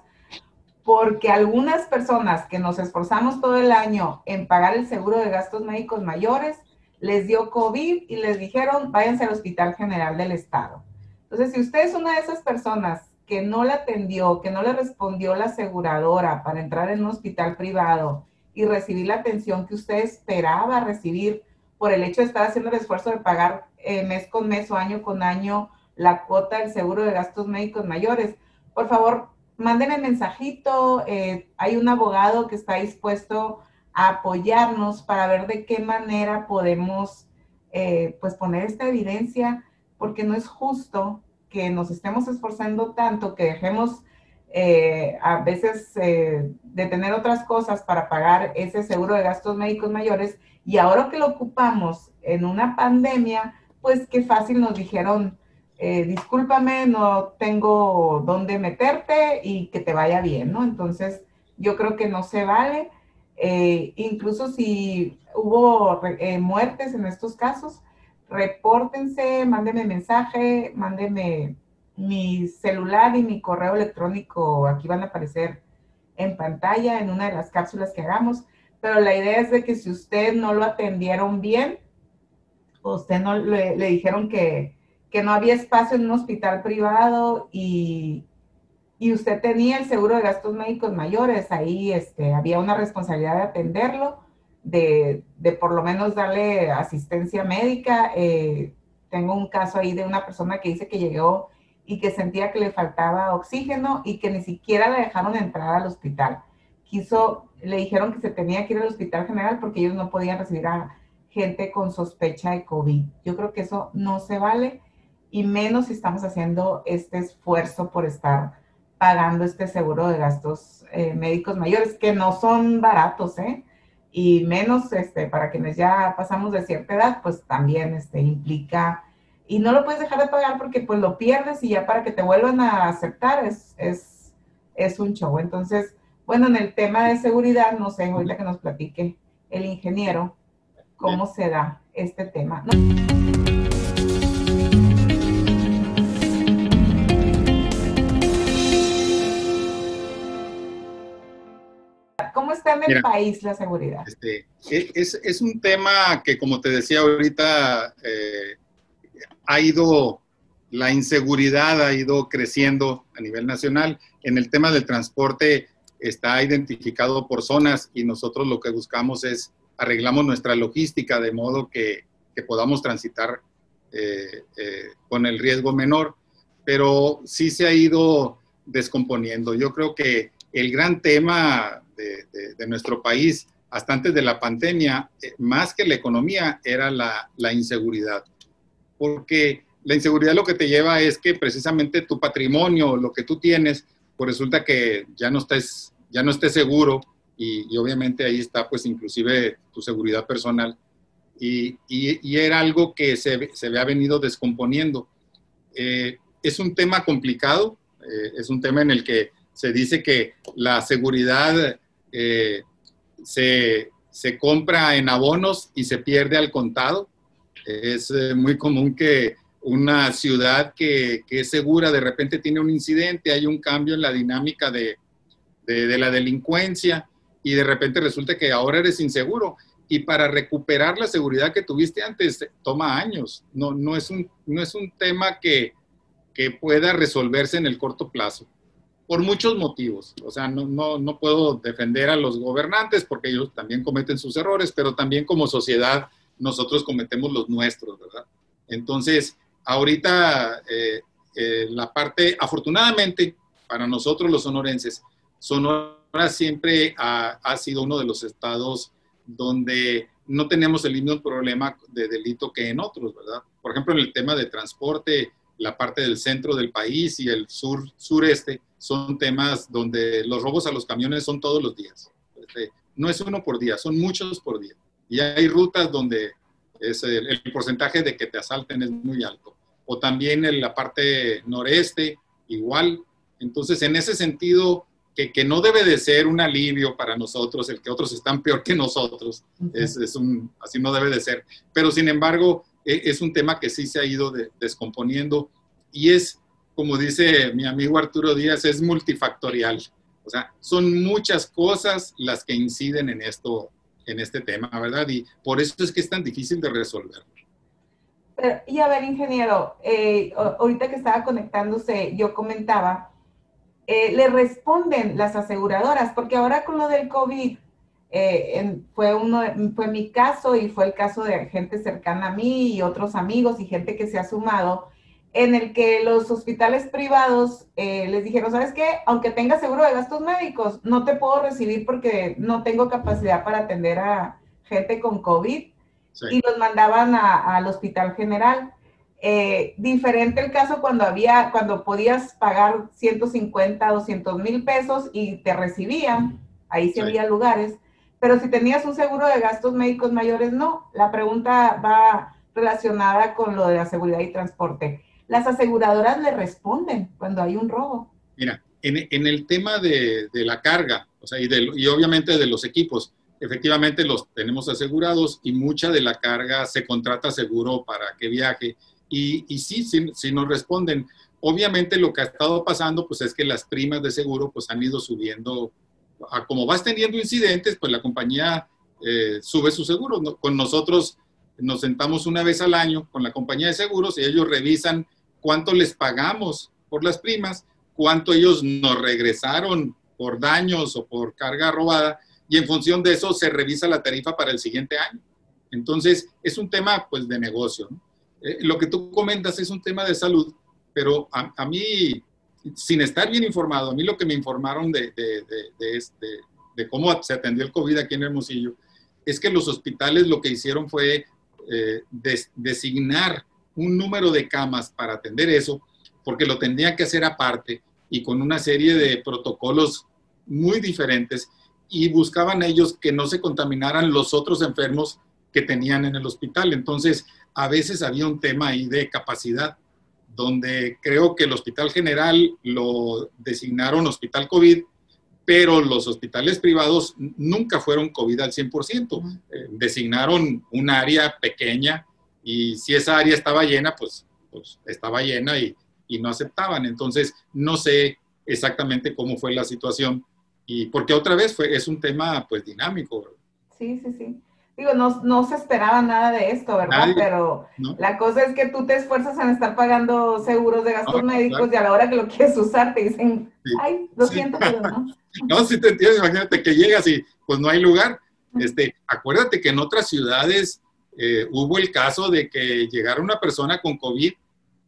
porque algunas personas que nos esforzamos todo el año en pagar el seguro de gastos médicos mayores, les dio COVID y les dijeron, váyanse al Hospital General del Estado. Entonces, si usted es una de esas personas que no la atendió, que no le respondió la aseguradora para entrar en un hospital privado y recibir la atención que usted esperaba recibir por el hecho de estar haciendo el esfuerzo de pagar mes con mes o año con año la cuota del seguro de gastos médicos mayores, por favor, mándenme mensajito. Hay un abogado que está dispuesto a apoyarnos para ver de qué manera podemos pues poner esta evidencia, porque no es justo que nos estemos esforzando tanto, que dejemos a veces de tener otras cosas para pagar ese seguro de gastos médicos mayores, y ahora que lo ocupamos en una pandemia, pues qué fácil nos dijeron, discúlpame, no tengo dónde meterte y que te vaya bien, ¿no? Entonces, yo creo que no se vale. Incluso si hubo muertes en estos casos, repórtense, mándenme mensaje, mándenme mi celular y mi correo electrónico, aquí van a aparecer en pantalla en una de las cápsulas que hagamos, pero la idea es de que si usted no lo atendieron bien, usted no le dijeron que no había espacio en un hospital privado y usted tenía el seguro de gastos médicos mayores, ahí había una responsabilidad de atenderlo, de por lo menos darle asistencia médica. Tengo un caso ahí de una persona que dice que llegó y que sentía que le faltaba oxígeno y que ni siquiera le dejaron entrar al hospital. Le dijeron que se tenía que ir al Hospital General porque ellos no podían recibir a gente con sospecha de COVID. Yo creo que eso no se vale, y menos si estamos haciendo este esfuerzo por estar pagando este seguro de gastos médicos mayores, que no son baratos, ¿eh? Y menos para quienes ya pasamos de cierta edad, pues también implica, y no lo puedes dejar de pagar porque pues lo pierdes y ya para que te vuelvan a aceptar es un show. Entonces, bueno, en el tema de seguridad, no sé, ahorita que nos platique el ingeniero, cómo se da este tema, ¿no? ¿Cómo está en el país la seguridad? Es un tema que, como te decía ahorita, la inseguridad ha ido creciendo a nivel nacional. En el tema del transporte está identificado por zonas y nosotros lo que buscamos es arreglamos nuestra logística de modo que podamos transitar con el riesgo menor, pero sí se ha ido descomponiendo. Yo creo que el gran tema de nuestro país hasta antes de la pandemia, más que la economía, era la inseguridad. Porque la inseguridad lo que te lleva es que precisamente tu patrimonio, lo que tú tienes, pues resulta que ya no estés seguro y obviamente ahí está pues inclusive tu seguridad personal. Y era algo que se había venido descomponiendo. Es un tema complicado, es un tema en el que se dice que la seguridad se compra en abonos y se pierde al contado. Es muy común que una ciudad que es segura de repente tiene un incidente, hay un cambio en la dinámica de la delincuencia y de repente resulta que ahora eres inseguro. Y para recuperar la seguridad que tuviste antes toma años. No es un tema que pueda resolverse en el corto plazo, por muchos motivos. O sea, no puedo defender a los gobernantes porque ellos también cometen sus errores, pero también como sociedad nosotros cometemos los nuestros, ¿verdad? Entonces, ahorita la parte, afortunadamente, para nosotros los sonorenses, Sonora siempre ha sido uno de los estados donde no tenemos el mismo problema de delito que en otros, ¿verdad? Por ejemplo, en el tema de transporte, la parte del centro del país y el sureste son temas donde los robos a los camiones son todos los días. No es uno por día, son muchos por día. Y hay rutas donde el porcentaje de que te asalten es muy alto. O también en la parte noreste, igual. Entonces, en ese sentido, que no debe de ser un alivio para nosotros, el que otros están peor que nosotros, así no debe de ser. Pero, sin embargo, es un tema que sí se ha ido descomponiendo y es, como dice mi amigo Arturo Díaz, es multifactorial. O sea, son muchas cosas las que inciden en este tema, ¿verdad? Y por eso es que es tan difícil de resolver. Pero, y a ver, ingeniero, ahorita que estaba conectándose, yo comentaba, le responden las aseguradoras, porque ahora con lo del COVID, fue mi caso y fue el caso de gente cercana a mí y otros amigos y gente que se ha sumado, en el que los hospitales privados les dijeron, ¿sabes qué? Aunque tengas seguro de gastos médicos, no te puedo recibir porque no tengo capacidad para atender a gente con COVID. Sí. Y los mandaban al Hospital General. Diferente el caso cuando podías pagar 150, 200 mil pesos y te recibían, ahí sí había lugares, pero si tenías un seguro de gastos médicos mayores, no. La pregunta va relacionada con lo de la seguridad y transporte. Las aseguradoras le responden cuando hay un robo. Mira, en el tema de la carga, o sea, y obviamente de los equipos, efectivamente los tenemos asegurados y mucha de la carga se contrata seguro para que viaje. Y sí nos responden. Obviamente lo que ha estado pasando pues es que las primas de seguro pues han ido subiendo. Como vas teniendo incidentes, pues la compañía sube su seguro. Con nosotros nos sentamos una vez al año con la compañía de seguros y ellos revisan cuánto les pagamos por las primas, cuánto ellos nos regresaron por daños o por carga robada y en función de eso se revisa la tarifa para el siguiente año. Entonces es un tema pues de negocio, ¿no? Lo que tú comentas es un tema de salud, pero a mí, sin estar bien informado, a mí lo que me informaron de cómo se atendió el COVID aquí en Hermosillo, es que los hospitales lo que hicieron fue designar un número de camas para atender eso, porque lo tendrían que hacer aparte y con una serie de protocolos muy diferentes y buscaban ellos que no se contaminaran los otros enfermos que tenían en el hospital. Entonces, a veces había un tema ahí de capacidad, donde creo que el Hospital General lo designaron Hospital COVID, pero los hospitales privados nunca fueron COVID al 100%. Designaron un área pequeña y si esa área estaba llena, pues estaba llena y no aceptaban. Entonces, no sé exactamente cómo fue la situación y porque otra vez es un tema pues dinámico, ¿verdad? Sí. Digo, no se esperaba nada de esto, ¿verdad? Pero no. La cosa es que tú te esfuerzas en estar pagando seguros de gastos médicos, claro. Y a la hora que lo quieres usar te dicen, ay, lo siento, pero no. No, sí te entiendo, imagínate que llegas y pues no hay lugar. Acuérdate que en otras ciudades hubo el caso de que llegara una persona con COVID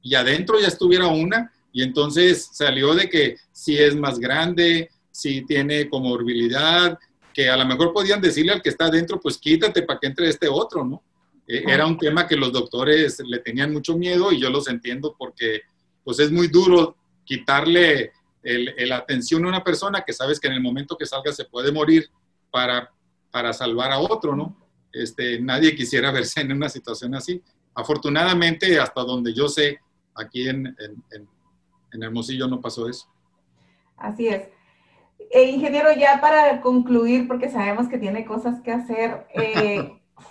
y adentro ya estuviera una y entonces salió de que si es más grande, si tiene comorbilidad, que a lo mejor podían decirle al que está adentro, pues quítate para que entre este otro, ¿no? Era un tema que los doctores le tenían mucho miedo y yo los entiendo porque pues es muy duro quitarle la atención a una persona que sabes que en el momento que salga se puede morir para salvar a otro, ¿no? Nadie quisiera verse en una situación así. Afortunadamente, hasta donde yo sé, aquí en Hermosillo no pasó eso. Así es. Ingeniero, ya para concluir, porque sabemos que tiene cosas que hacer,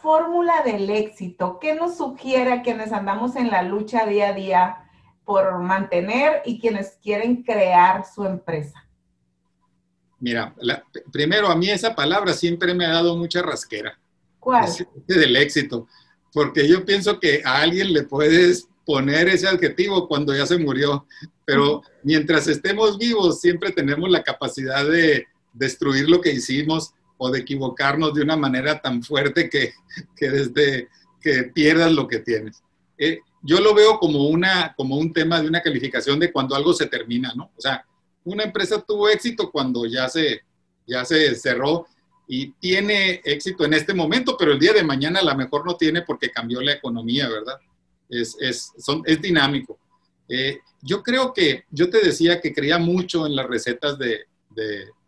fórmula del éxito, ¿qué nos sugiere a quienes andamos en la lucha día a día por mantener y quienes quieren crear su empresa? Mira, primero a mí esa palabra siempre me ha dado mucha rasquera. ¿Cuál? Del éxito, porque yo pienso que a alguien le puedes poner ese adjetivo cuando ya se murió, pero mientras estemos vivos siempre tenemos la capacidad de destruir lo que hicimos o de equivocarnos de una manera tan fuerte que pierdas lo que tienes. Yo lo veo como un tema de una calificación de cuando algo se termina, ¿no? O sea, una empresa tuvo éxito cuando ya se cerró y tiene éxito en este momento, pero el día de mañana a lo mejor no tiene porque cambió la economía, ¿verdad? Es dinámico. Yo creo que, yo te decía que creía mucho en las recetas de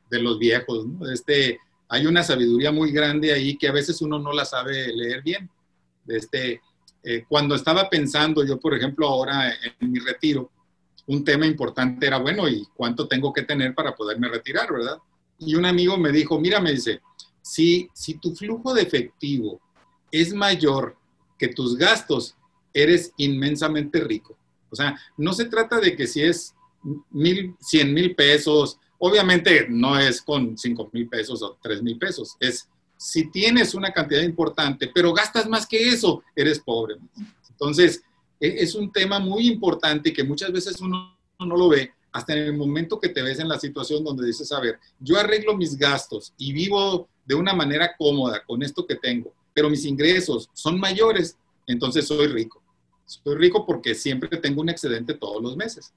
los viejos, ¿no? Hay una sabiduría muy grande ahí que a veces uno no la sabe leer bien. Cuando estaba pensando yo, por ejemplo, ahora en mi retiro, un tema importante era, bueno, ¿y cuánto tengo que tener para poderme retirar, verdad? Y un amigo me dijo, mira, me dice, si tu flujo de efectivo es mayor que tus gastos, eres inmensamente rico. O sea, no se trata de que si es 100,000 pesos, obviamente no es con 5,000 pesos o 3,000 pesos, es si tienes una cantidad importante, pero gastas más que eso, eres pobre. Entonces, es un tema muy importante que muchas veces uno no lo ve hasta en el momento que te ves en la situación donde dices, a ver, yo arreglo mis gastos y vivo de una manera cómoda con esto que tengo, pero mis ingresos son mayores, entonces soy rico. Soy rico porque siempre tengo un excedente todos los meses.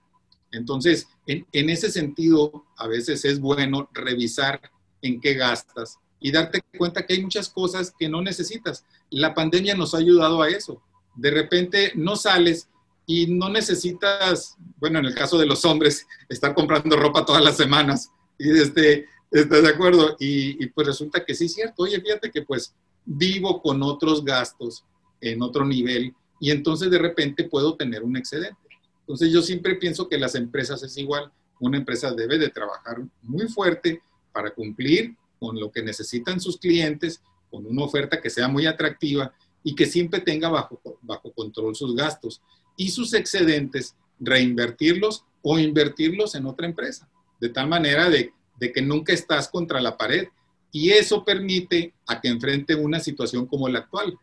Entonces, en ese sentido, a veces es bueno revisar en qué gastas y darte cuenta que hay muchas cosas que no necesitas. La pandemia nos ha ayudado a eso. De repente no sales y no necesitas, bueno, en el caso de los hombres, estar comprando ropa todas las semanas. Y ¿estás de acuerdo? Y pues resulta que sí es cierto. Oye, fíjate que pues vivo con otros gastos en otro nivel y entonces de repente puedo tener un excedente. Entonces yo siempre pienso que las empresas es igual. Una empresa debe de trabajar muy fuerte para cumplir con lo que necesitan sus clientes, con una oferta que sea muy atractiva y que siempre tenga bajo control sus gastos y sus excedentes, reinvertirlos o invertirlos en otra empresa, de tal manera de que nunca estás contra la pared. Y eso permite a que enfrente una situación como la actual.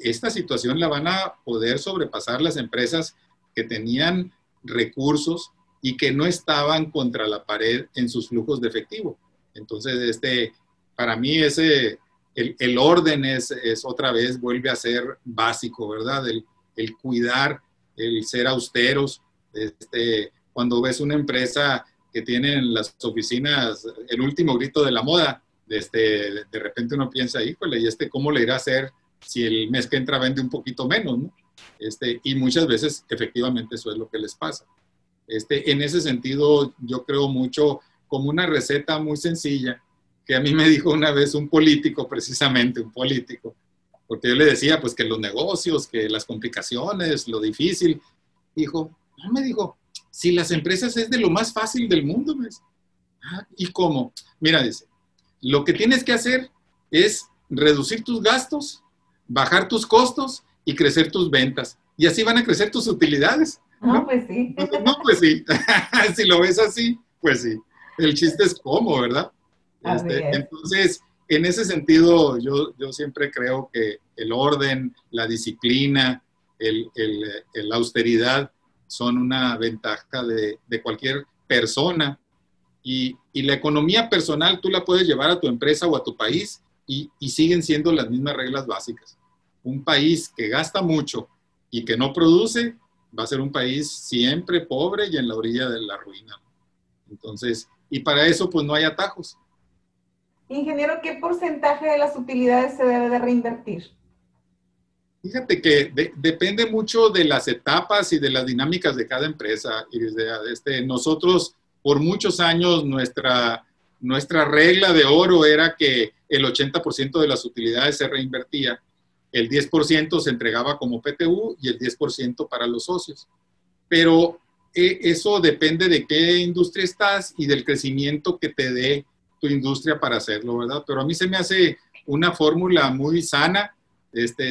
Esta situación la van a poder sobrepasar las empresas que tenían recursos y que no estaban contra la pared en sus flujos de efectivo. Entonces, para mí el orden es otra vez, vuelve a ser básico, ¿verdad? El cuidar, el ser austeros. Cuando ves una empresa que tiene en las oficinas el último grito de la moda, de repente uno piensa, híjole, ¿y cómo le irá a hacer si el mes que entra vende un poquito menos, ¿no? Y muchas veces efectivamente eso es lo que les pasa. En ese sentido, yo creo mucho como una receta muy sencilla que a mí me dijo una vez un político, precisamente un político, porque yo le decía pues que los negocios, que las complicaciones, lo difícil, me dijo, si las empresas es de lo más fácil del mundo, ¿ves? ¿Y cómo? Mira, dice, lo que tienes que hacer es reducir tus gastos, bajar tus costos y crecer tus ventas. Y así van a crecer tus utilidades, ¿no? No, pues sí. No, pues sí. Si lo ves así, pues sí. El chiste es cómo, ¿verdad? Entonces, en ese sentido, yo siempre creo que el orden, la disciplina, la austeridad son una ventaja de cualquier persona. Y la economía personal tú la puedes llevar a tu empresa o a tu país y siguen siendo las mismas reglas básicas. Un país que gasta mucho y que no produce va a ser un país siempre pobre y en la orilla de la ruina. Entonces, y para eso pues no hay atajos. Ingeniero, ¿qué porcentaje de las utilidades se debe de reinvertir? Fíjate que depende mucho de las etapas y de las dinámicas de cada empresa. Nosotros, por muchos años, nuestra regla de oro era que el 80% de las utilidades se reinvertía, el 10% se entregaba como PTU y el 10% para los socios. Pero eso depende de qué industria estás y del crecimiento que te dé tu industria para hacerlo, ¿verdad? Pero a mí se me hace una fórmula muy sana.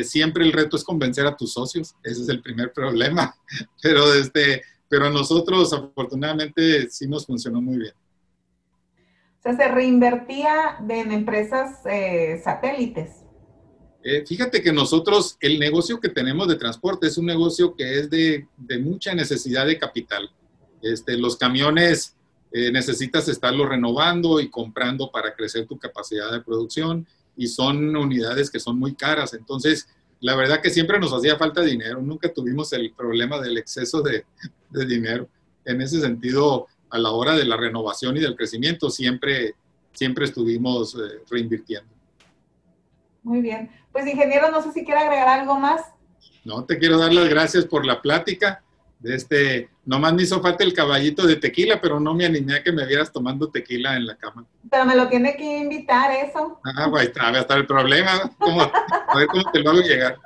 Siempre el reto es convencer a tus socios, ese es el primer problema, pero a nosotros afortunadamente sí nos funcionó muy bien. O sea, se reinvertía en empresas satélites. Fíjate que nosotros, el negocio que tenemos de transporte es un negocio que es de mucha necesidad de capital. Los camiones necesitas estarlos renovando y comprando para crecer tu capacidad de producción, y son unidades que son muy caras. Entonces, la verdad que siempre nos hacía falta dinero. Nunca tuvimos el problema del exceso de dinero. En ese sentido, a la hora de la renovación y del crecimiento, siempre estuvimos reinvirtiendo. Muy bien. Pues, ingeniero, no sé si quiere agregar algo más. No, te quiero dar las gracias por la plática. Nomás me hizo falta el caballito de tequila, pero no me animé a que me vieras tomando tequila en la cama. Pero me lo tiene que invitar, eso. Pues va a estar el problema. A ver cómo te lo hago llegar.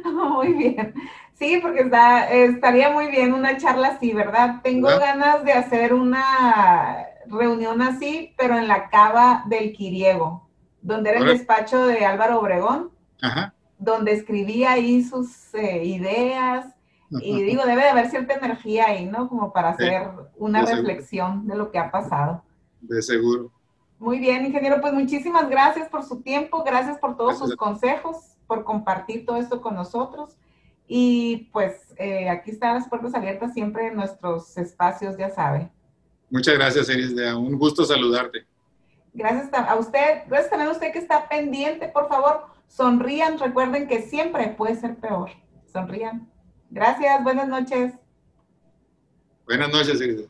Muy bien. Sí, porque estaría muy bien una charla así, ¿verdad? Tengo ganas de hacer una reunión así, pero en la cava del Quiriego, donde era el despacho de Álvaro Obregón, donde escribía ahí sus ideas. Y digo, debe de haber cierta energía ahí, ¿no? Como para hacer una reflexión de lo que ha pasado. De seguro. Muy bien, ingeniero, pues muchísimas gracias por su tiempo, gracias por todos sus consejos, por compartir todo esto con nosotros. Y pues aquí están las puertas abiertas siempre en nuestros espacios, ya sabe. Muchas gracias, Erisdea. Un gusto saludarte. Gracias a usted, gracias también a usted que está pendiente, por favor, sonrían, recuerden que siempre puede ser peor. Sonrían. Gracias, buenas noches. Buenas noches, Erisdea.